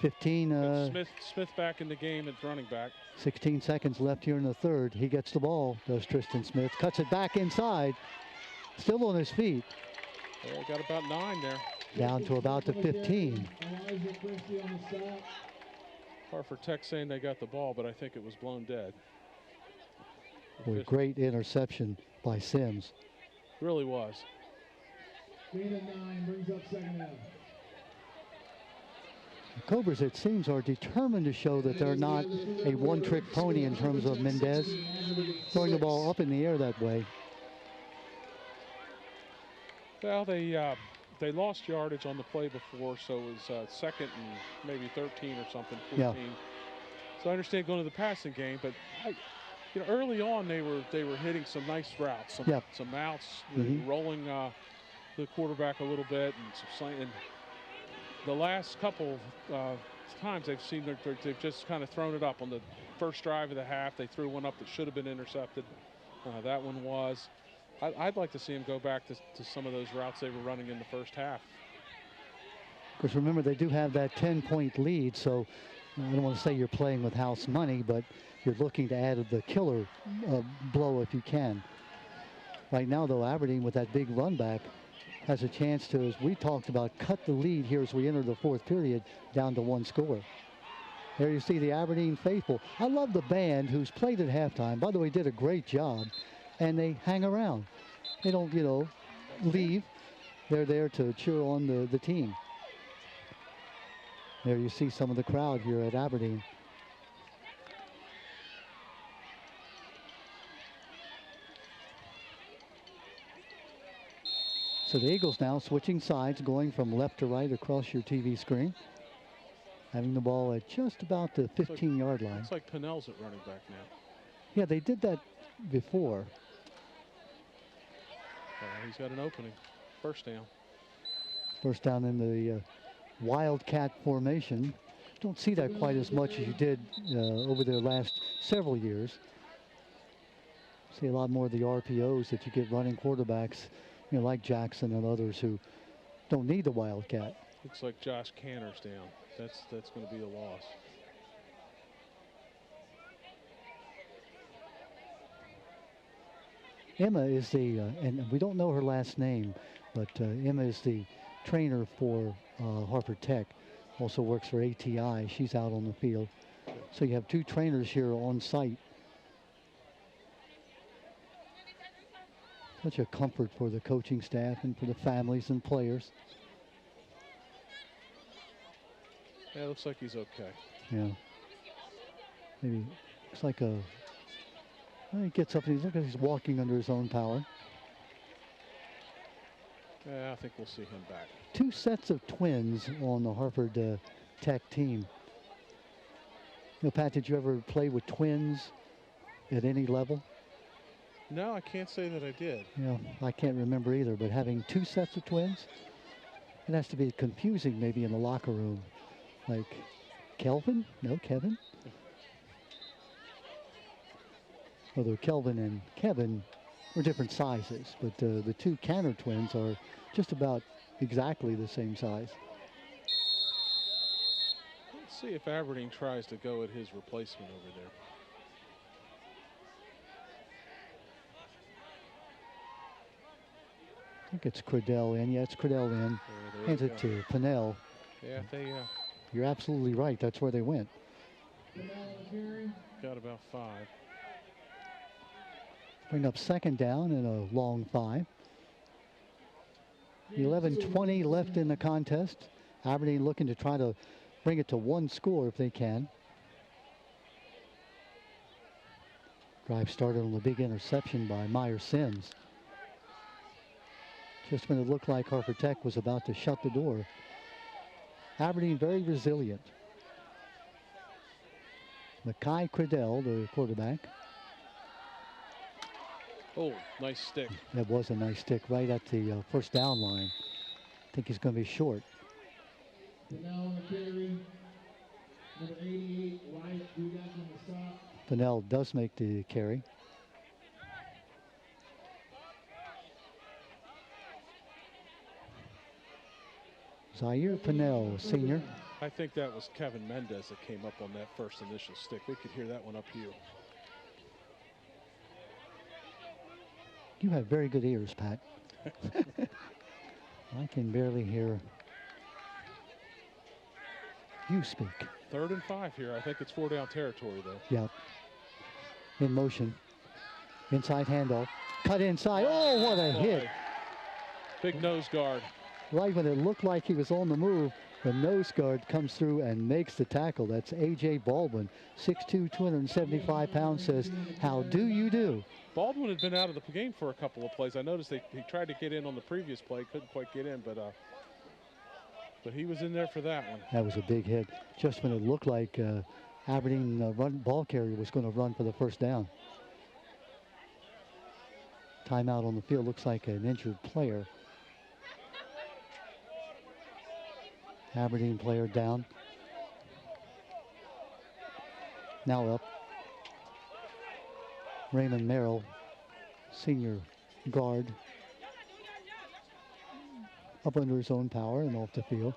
15, Smith back in the game at running back. 16 seconds left here in the third. He gets the ball, does Tristan Smith. Cuts it back inside. Still on his feet. Yeah, got about 9 there. Down to about the 15. Hartford Tech saying they got the ball, but I think it was blown dead. Boy, great interception by Sims. Really was. 8 and 9 brings up second down. The Cobras, it seems, are determined to show that they're not a one-trick pony in terms of Mendez throwing the ball up in the air that way. Well, they lost yardage on the play before, so it was second and maybe 13 or something, 14. Yeah. So I understand going to the passing game, but early on they were hitting some nice routes, some outs, rolling the quarterback a little bit, and some slant. And the last couple times they've just kind of thrown it up. On the first drive of the half, they threw one up that should have been intercepted. That one was. I'd like to see him go back to some of those routes they were running in the first half. Because remember, they do have that 10-point lead, so I don't want to say you're playing with house money, but you're looking to add the killer blow if you can. Right now, though, Aberdeen with that big run back has a chance to, as we talked about, cut the lead here as we enter the fourth period down to 1 score. There you see the Aberdeen faithful. I love the band who's played at halftime. By the way, did a great job. And they hang around. They don't, leave. They're there to cheer on the team. There you see some of the crowd here at Aberdeen. So the Eagles now switching sides, going from left to right across your TV screen. Having the ball at just about the 15-yard line. Looks like Pinnell's at running back now. Yeah, they did that before. He's got an opening. First down. First down in the Wildcat formation. Don't see that quite as much as you did over the last several years. See a lot more of the RPOs that you get running quarterbacks, like Jackson and others who don't need the Wildcat. Looks like Josh Canner's down. That's going to be a loss. Emma is the, and we don't know her last name, but Emma is the trainer for Hartford Tech. Also works for ATI. She's out on the field. So you have two trainers here on site. Such a comfort for the coaching staff and for the families and players. Yeah, it looks like he's okay. Yeah. Maybe looks like a. Well, he gets up and he's looking. He's walking under his own power. Yeah, I think we'll see him back. Two sets of twins on the Hartford Tech team. Pat, did you ever play with twins at any level? No, I can't say that I did. I can't remember either, but having two sets of twins, it has to be confusing maybe in the locker room. Like, Kelvin? No, Kevin? Although Kelvin and Kevin are different sizes, but the two Canner twins are just about exactly the same size. Let's see if Aberdeen tries to go at his replacement over there. I think it's Credell in. Yeah, it's Credell in. Hands it to Pinnell. Yeah, You're absolutely right. That's where they went. Got about 5. Bring up second down and a long 5. 11:20 left in the contest. Aberdeen looking to try to bring it to one score if they can. Drive started on the big interception by Meyer Sims. Just when it looked like Hartford Tech was about to shut the door. Aberdeen very resilient. Mackay Credell, the quarterback. Oh, nice stick. That was a nice stick right at the first down line. I think he's going to be short. Now on the carry, number 88, Wyatt Dudek on the stop. Pinnell does make the carry. Zaire Pinnell, senior. I think that was Kevin Mendez that came up on that first initial stick. We could hear that one up here. You have very good ears, Pat. I can barely hear you speak. 3rd and 5 here. I think it's 4 down territory, though. Yeah. In motion. Inside handoff. Cut inside. Oh, what a hit. Big nose guard. Right when it looked like he was on the move, the nose guard comes through and makes the tackle. That's A.J. Baldwin, 6'2", 275 pounds, says, how do you do? Baldwin had been out of the game for a couple of plays. I noticed he tried to get in on the previous play, couldn't quite get in, but he was in there for that one. That was a big hit. Just when it looked like Aberdeen ball carrier was going to run for the first down. Timeout on the field, looks like an injured player. Aberdeen player down. Now up. Raymond Merrill, senior guard. Up under his own power and off the field.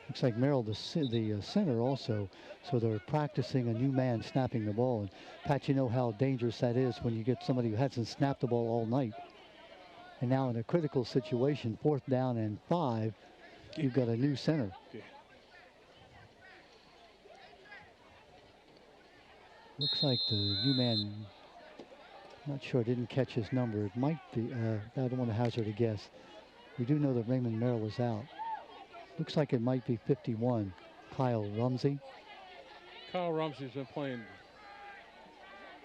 Looks like Merrill, the center also, so they're practicing a new man snapping the ball. And Pat, you know how dangerous that is when you get somebody who hasn't snapped the ball all night. And now in a critical situation, 4th down and 5, you've got a new center. Yeah. Looks like the new man, not sure, didn't catch his number. It might be, I don't want to hazard a guess. We do know that Raymond Merrill is out. Looks like it might be 51, Kyle Rumsey. Kyle Rumsey's been playing.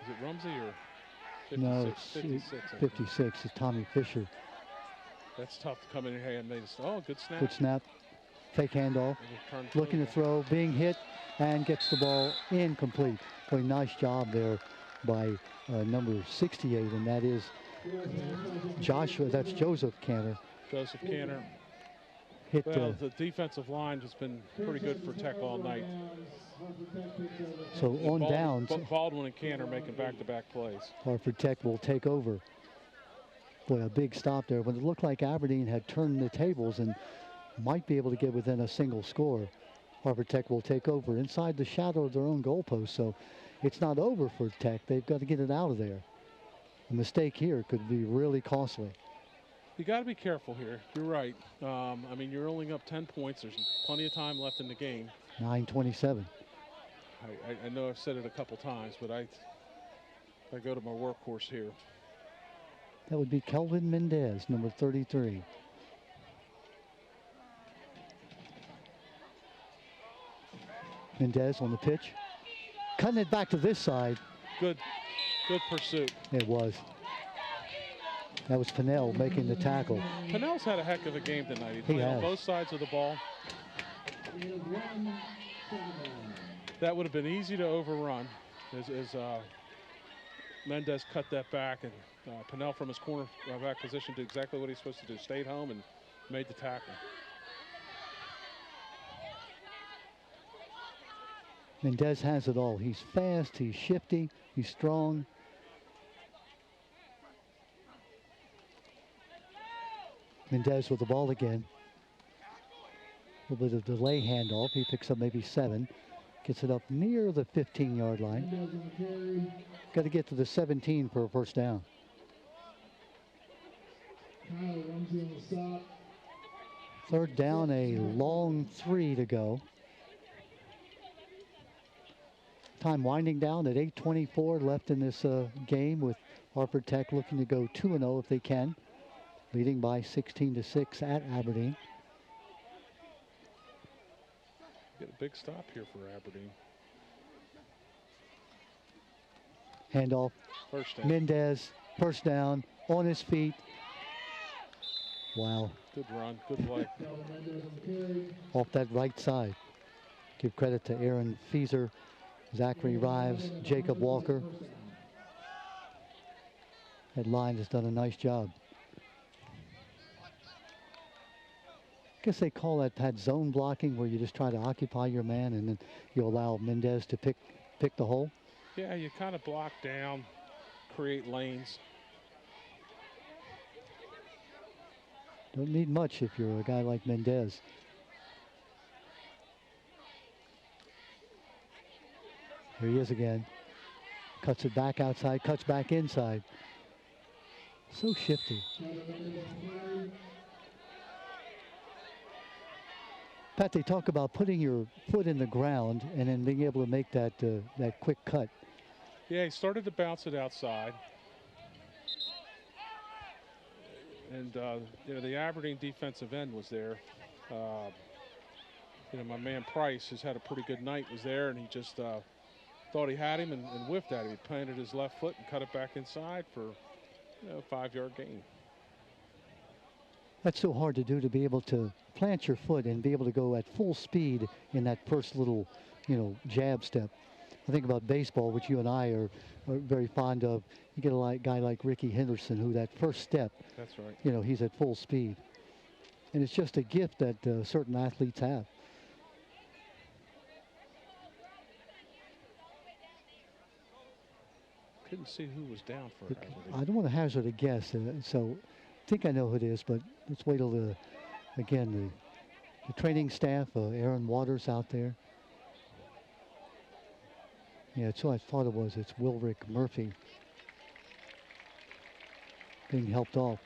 Is it Rumsey or 56? No, it's 56. 56. It's Tommy Fisher. That's tough to come in here and make. Oh, good snap. Good snap. Fake handoff. Looking to throw, being hit, and gets the ball incomplete. Boy, nice job there by number 68, and that is Joshua. That's Joseph Canner. Joseph Canner. hit. Well, the defensive line has been pretty good for Tech all night. So on downs, Baldwin and Cantor making back-to-back plays. Hartford Tech will take over. Boy, a big stop there. When it looked like Aberdeen had turned the tables and might be able to get within a single score, Hartford Tech will take over inside the shadow of their own goalpost. So it's not over for Tech. They've got to get it out of there. A mistake here could be really costly. You got to be careful here. You're right. I mean, you're only up 10 points. There's plenty of time left in the game. 9:27. I know I've said it a couple times, but I go to my workhorse here. That would be Kelvin Mendez, number 33. Mendez on the pitch. Cutting it back to this side. Good pursuit. It was. That was Pinnell making the tackle. Pinnell's had a heck of a game tonight. He played on both sides of the ball. That would have been easy to overrun as Mendez cut that back, and Pinnell from his cornerback position did exactly what he's supposed to do. Stayed home and made the tackle. Mendez has it all. He's fast, he's shifty, he's strong. Mendez with the ball again. A little bit of delay handoff. He picks up maybe 7. Gets it up near the 15-yard line. Got to get to the 17 for a first down. Third down, a long 3 to go. Time winding down at 8:24 left in this game, with Hartford Tech looking to go 2-0 if they can, leading by 16-6 at Aberdeen. Get a big stop here for Aberdeen. Handoff. First down. Mendez, first down, on his feet. Wow. Good run, good play. Off that right side. Give credit to Aaron Fieser, Zachary Rives, Jacob Walker. That line has done a nice job. I guess they call that zone blocking, where you just try to occupy your man and then you allow Mendez to pick the hole. Yeah, you kind of block down, create lanes. Don't need much if you're a guy like Mendez. Here he is again. Cuts it back outside, cuts back inside. So shifty. Pat, they talk about putting your foot in the ground and then being able to make that quick cut. Yeah, he started to bounce it outside. And, the Aberdeen defensive end was there. My man Price, who's had a pretty good night, was there, and he just thought he had him and whiffed at him. He planted his left foot and cut it back inside for a 5-yard gain. That's so hard to do, to be able to plant your foot and be able to go at full speed in that first little, jab step. I think about baseball, which you and I are very fond of. You get a guy like Ricky Henderson, who that first step, that's right. He's at full speed. And it's just a gift that certain athletes have. Couldn't see who was down for Aberdeen. I don't want to hazard a guess, so I think I know who it is, but let's wait till the training staff, Aaron Waters out there. Yeah, it's who I thought it was. It's Wilrick Murphy being helped off.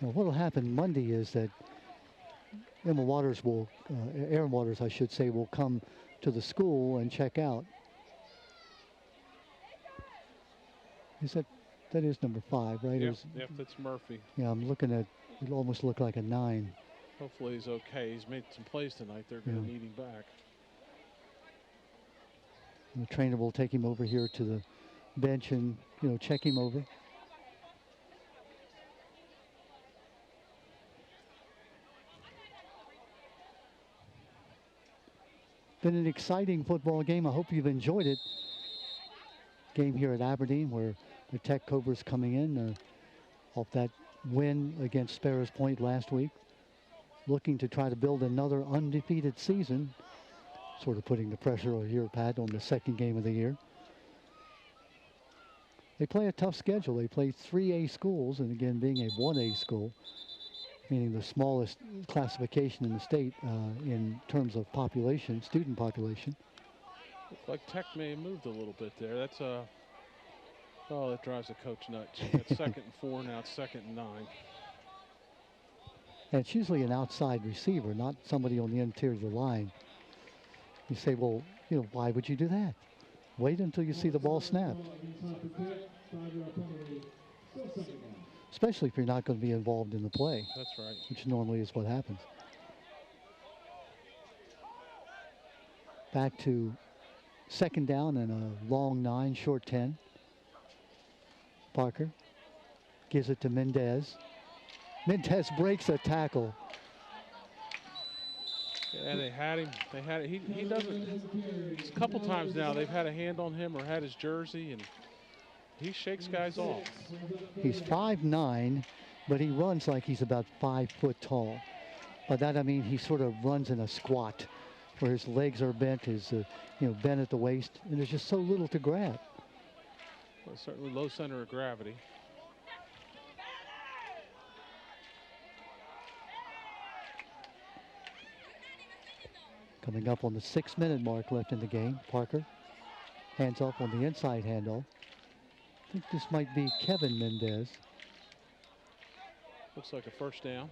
Now, what will happen Monday is that Aaron Waters, I should say, will come to the school and check out. That is number 5, right? Yep, that's Murphy. Yeah, I'm looking at, it almost looked like a 9. Hopefully he's okay. He's made some plays tonight. They're going to need him back. And the trainer will take him over here to the bench and, check him over. Been an exciting football game. I hope you've enjoyed it. Game here at Aberdeen, where the Tech Cobras coming in off that win against Sparrows Point last week. looking to try to build another undefeated season, sort of putting the pressure here, Pat, on the second game of the year. They play a tough schedule. They play 3A schools, and again, being a 1A school, meaning the smallest classification in the state in terms of population, student population. Looks like Tech may have moved a little bit there. That's oh, that drives the coach nuts. That's 2nd and 4, now it's 2nd and 9. And it's usually an outside receiver, not somebody on the interior of the line. You say, well, you know, why would you do that? Wait until you see the ball snapped. Especially if you're not going to be involved in the play. That's right. Which normally is what happens. Back to 2nd down and a long 9, short 10. Parker gives it to Mendez. Mendez breaks a tackle. Yeah, they had him. They had it. He doesn't. A couple times now they've had a hand on him or had his jersey, and he shakes guys off. He's 5'9", but he runs like he's about 5 foot tall. By that I mean he sort of runs in a squat, where his legs are bent, his bent at the waist, and there's just so little to grab. Well, certainly low center of gravity. Coming up on the 6-minute mark left in the game, Parker hands off on the inside handoff. I think this might be Kevin Mendez. Looks like a first down.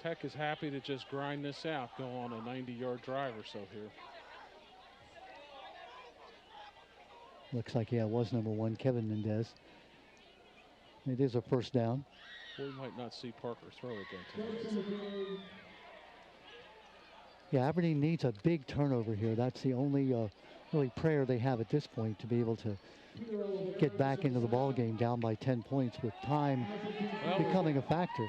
Tech is happy to just grind this out, go on a 90-yard drive or so here. Looks like, yeah, it was number 1, Kevin Mendez. It is a first down. We might not see Parker throw it then tonight. Yeah, Aberdeen needs a big turnover here. That's the only really prayer they have at this point, to be able to get back into the ball game down by 10 points with time becoming a factor.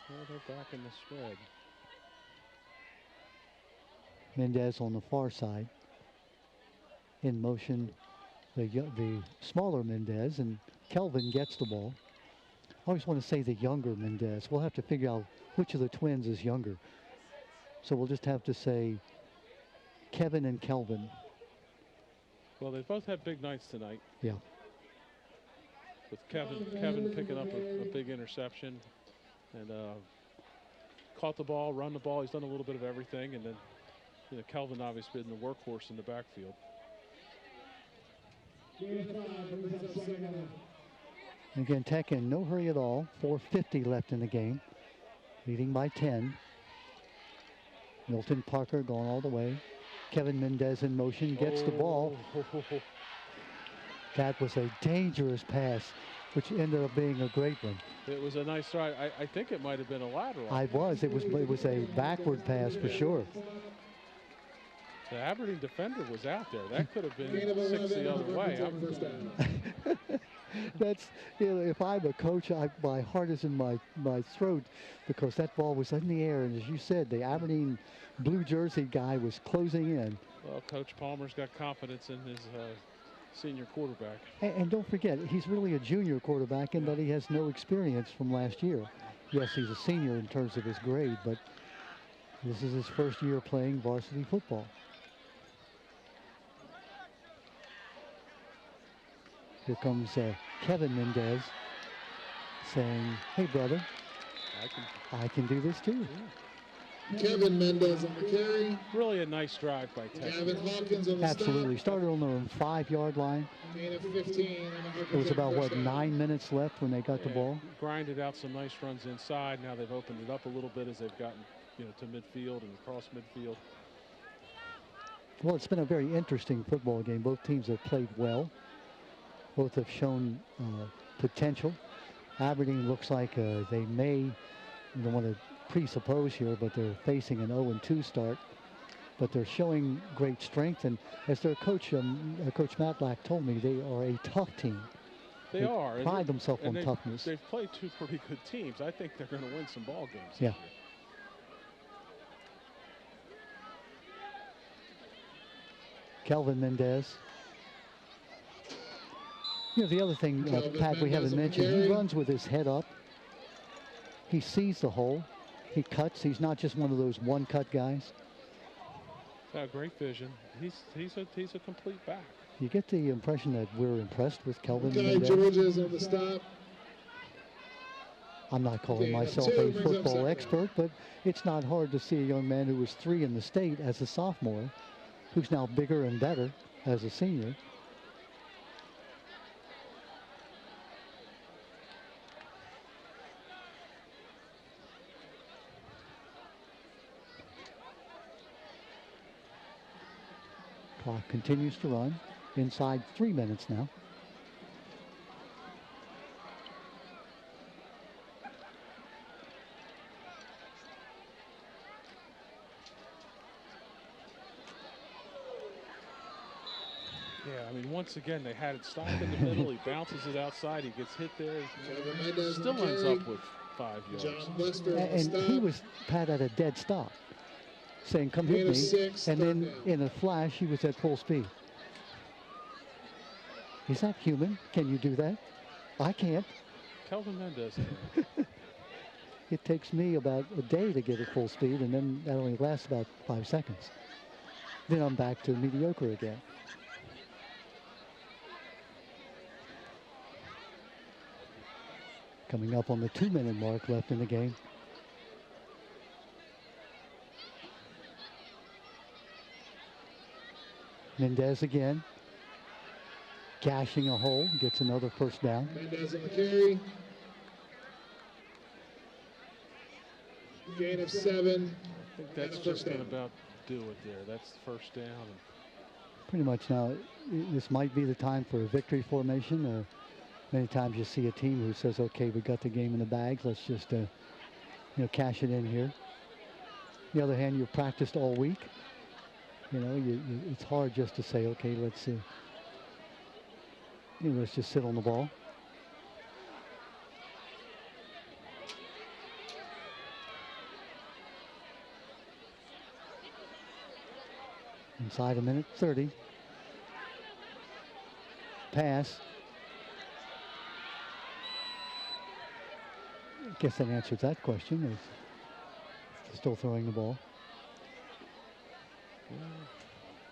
Well, they're back in the spread. Mendez on the far side. In motion, the smaller Mendez, and Kelvin gets the ball. I always want to say the younger Mendez. We'll have to figure out which of the twins is younger. So we'll just have to say Kevin and Kelvin. Well, they both had big nights tonight. Yeah. With Kevin picking up a big interception and caught the ball, run the ball. He's done a little bit of everything. And then Kelvin obviously been the workhorse in the backfield. Again, Tech in no hurry at all. 4:50 left in the game. Leading by 10. Milton Parker going all the way. Kevin Mendez in motion, gets the ball. That was a dangerous pass, which ended up being a great one. It was a nice try. I think it might have been a lateral. It was a backward pass for sure. The Aberdeen defender was out there. That could have been 6 the other way. That's, if I'm a coach, my heart is in my throat, because that ball was in the air, and as you said, the Aberdeen blue jersey guy was closing in. Well, Coach Palmer's got confidence in his senior quarterback. And don't forget, he's really a junior quarterback in that he has no experience from last year. Yes, he's a senior in terms of his grade, but this is his first year playing varsity football. Here comes Kevin Mendez saying, hey, brother, I can do this too. Yeah. Kevin Mendez on the carry. Really a nice drive by Tech. Gavin Hawkins on the Absolutely. stop. Started on the 5-yard line. Gain of 15. It was about, what, 9 minutes left when they got the ball? Grinded out some nice runs inside. Now they've opened it up a little bit as they've gotten to midfield and across midfield. Well, it's been a very interesting football game. Both teams have played well. Both have shown potential. Aberdeen looks like they may, I don't want to presuppose here, but they're facing an 0-2 start. But they're showing great strength, and as their coach, Coach Matlack told me, they are a tough team. They are. Pride themselves on toughness. They've played 2 pretty good teams. I think they're going to win some ball games. Yeah. Kelvin Mendez. The other thing, Pat, we haven't mentioned, he runs with his head up. He sees the hole. He cuts. He's not just one of those one-cut guys. Great vision. He's a complete back. You get the impression that we're impressed with Kelvin Okay, Mendez. Georgia's on the stop. I'm not calling Gain of myself 2, a brings up football second. expert, but it's not hard to see a young man who was 3 in the state as a sophomore, who's now bigger and better as a senior. Clock continues to run. Inside 3 minutes now. Yeah, I mean, once again, they had it stopped in the middle. He bounces it outside. He gets hit there. Mendez Still on the ends carry. up with 5 yards. John Lester on the And stop. he was, Pat, at a dead stop, saying, come Gain hit of me. 6, And third then down. in a flash, he was at full speed. Is that human? Can you do that? I can't. Kelvin Mendez. It takes me about a day to get at full speed, and then that only lasts about 5 seconds. Then I'm back to mediocre again. Coming up on the 2-minute mark left in the game. Mendez again. Gashing a hole, gets another first down. Mendez on the carry. Gain of 7. I think that's And a just first going to down. about do it there. That's the first down. Pretty much now, this might be the time for a victory formation. Many times you see a team who says, okay, we got the game in the bags. Let's just, cash it in here. On the other hand, you've practiced all week. It's hard just to say, okay, let's just sit on the ball. Inside a minute 30. Pass. I guess that answers that question. They're still throwing the ball.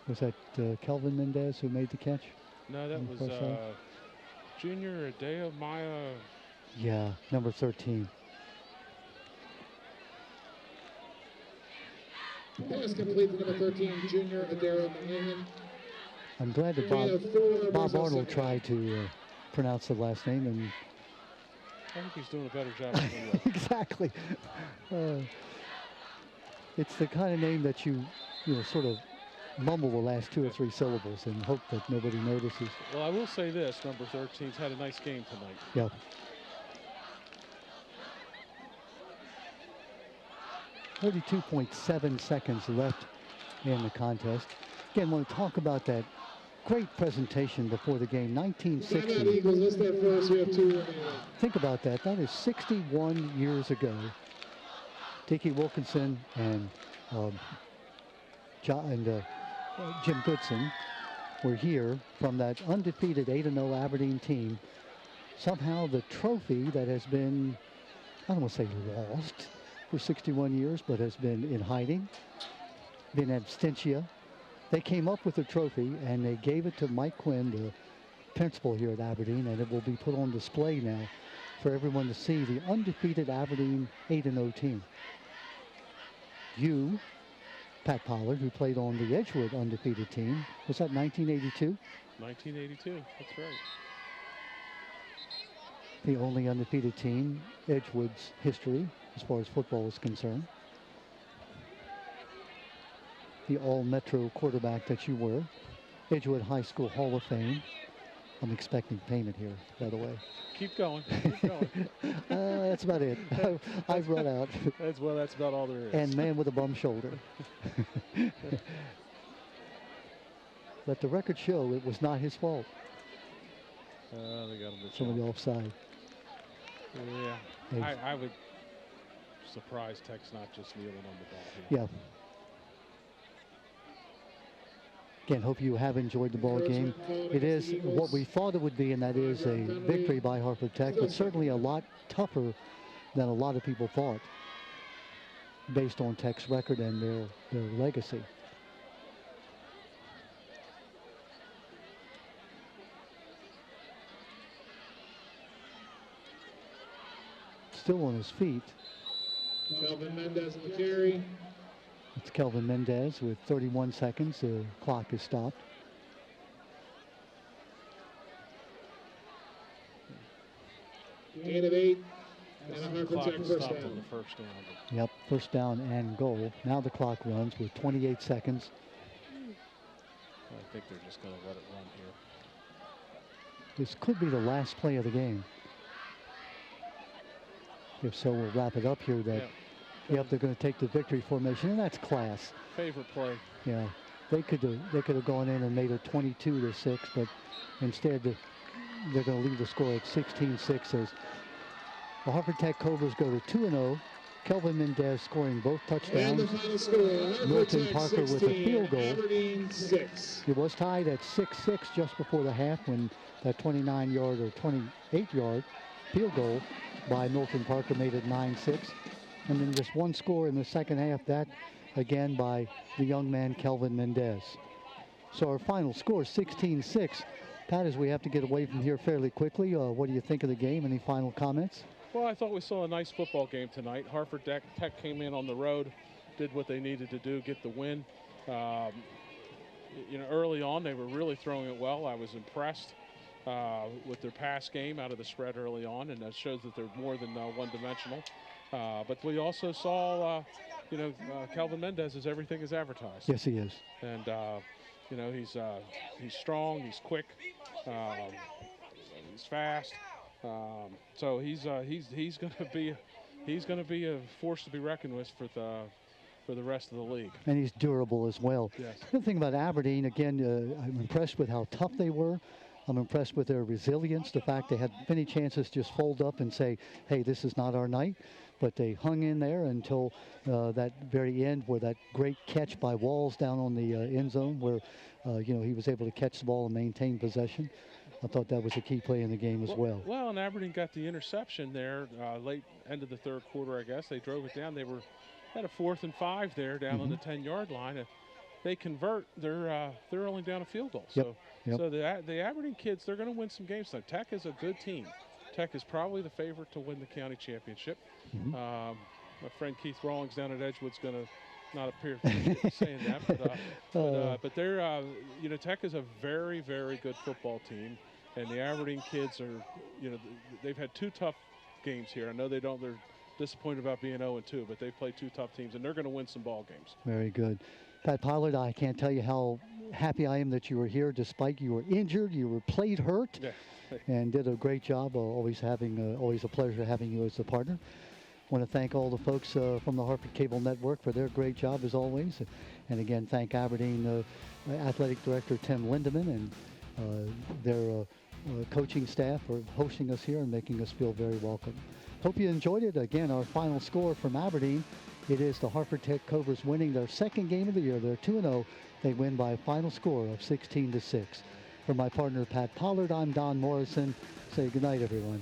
Was that Kelvin Mendez who made the catch? No, that On the was first side? Junior Adeo Maya. Yeah, number 13. Pass complete to number 13, Junior Adero Mahan. I'm glad that Gain of 4, Bob brings up Arnold second down. tried to pronounce the last name, and I think he's doing a better job than you. exactly. It's the kind of name that you sort of mumble the last 2 or 3 syllables and hope that nobody notices. Well, I will say this: number 13's had a nice game tonight. Yeah. .7 seconds left in the contest. Again, want to talk about that great presentation before the game, Timeout 1960. Eagles, let's start first. We have 2 remaining. Think about that. That is 61 years ago. Dickie Wilkinson and Jim Goodson were here from that undefeated 8-0 Aberdeen team. Somehow the trophy that has been, I don't want to say lost for 61 years, but has been in hiding, been absentia. They came up with the trophy and they gave it to Mike Quinn, the principal here at Aberdeen, and it will be put on display now for everyone to see, the undefeated Aberdeen 8-0 team. You, Pat Pollard, who played on the Edgewood undefeated team, was that 1982? 1982. That's right. The only undefeated team, Edgewood's history, as far as football is concerned. The all-Metro quarterback that you were. Edgewood High School Hall of Fame. I'm expecting payment here, by the way. Keep going. Keep going. That's about it. I've run out. That's about all there is. And man with a bum shoulder. Let the record show it was not his fault. They got him the Some of the jump. offside. Yeah. Hey. I would surprise Tech's not just kneeling on the ball here. Yeah. Again, hope you have enjoyed the ball game. It is what we thought it would be, and that is a victory by Hartford Tech, but certainly a lot tougher than a lot of people thought. based on Tech's record and their legacy. Still on his feet. Kelvin Mendez on the carry. It's Kelvin Mendez with 31 seconds. The clock is stopped. Gain of 8. And a Hartford Clock Tech is first stopped on down. the first down. Yep, first down and goal. Now the clock runs with 28 seconds. I think they're just going to let it run here. This could be the last play of the game. If so, we'll wrap it up here. That yep, they're going to take the victory formation, and that's class. Favorite play. Yeah, they could have gone in and made it 22-6, but instead they're going to leave the score at 16-6 as the Hartford Tech Cobras go to 2-0. Kelvin Mendez scoring both And touchdowns. the final score, Hartford Milton Tech Parker with a 16, field goal. Aberdeen 6. It was tied at 6-6 just before the half when that 29-yard or 28-yard field goal by Milton Parker made it 9-6. And then just one score in the second half, that again by the young man Kelvin Mendez. So our final score, 16-6. Pat, as we have to get away from here fairly quickly, what do you think of the game? Any final comments? Well, I thought we saw a nice football game tonight. Hartford Tech came in on the road, did what they needed to do, get the win. Early on, they were really throwing it well. I was impressed with their pass game out of the spread early on, and that shows that they're more than one-dimensional. But we also saw, Kelvin Mendez is everything is advertised. Yes, he is. And he's strong, he's quick, he's fast. So he's going to be a force to be reckoned with for the rest of the league. And he's durable as well. Yes. The thing about Aberdeen, again, I'm impressed with how tough they were. I'm impressed with their resilience, the fact they had many chances to just fold up and say, hey, this is not our night. But they hung in there until that very end, where that great catch by Walls down on the end zone, where he was able to catch the ball and maintain possession. I thought that was a key play in the game as well. Well, and Aberdeen got the interception there late end of the third quarter, I guess. They drove it down. They had a 4th and 5 there down on the 10-yard line. They convert. They're only down a field goal. Yep. So the Aberdeen kids, they're going to win some games. So Tech is a good team. Tech is probably the favorite to win the county championship. My friend Keith Rawlings down at Edgewood's going to not appear saying that, but they're Tech is a very, very good football team, and the Aberdeen kids are they've had 2 tough games here. I know they're disappointed about being 0-2, but they played 2 tough teams, and they're going to win some ball games. Very good. Pat Pollard, I can't tell you how happy I am that you were here, despite you were injured, you were played hurt, and did a great job. Always a pleasure having you as a partner. I want to thank all the folks from the Hartford Cable Network for their great job as always. And again, thank Aberdeen Athletic Director Tim Lindeman and their coaching staff for hosting us here and making us feel very welcome. Hope you enjoyed it. Again, our final score from Aberdeen, it is the Hartford Tech Cobras winning their 2nd game of the year. They're 2-0. They win by a final score of 16-6. For my partner, Pat Pollard, I'm Don Morrison. Say goodnight, everyone.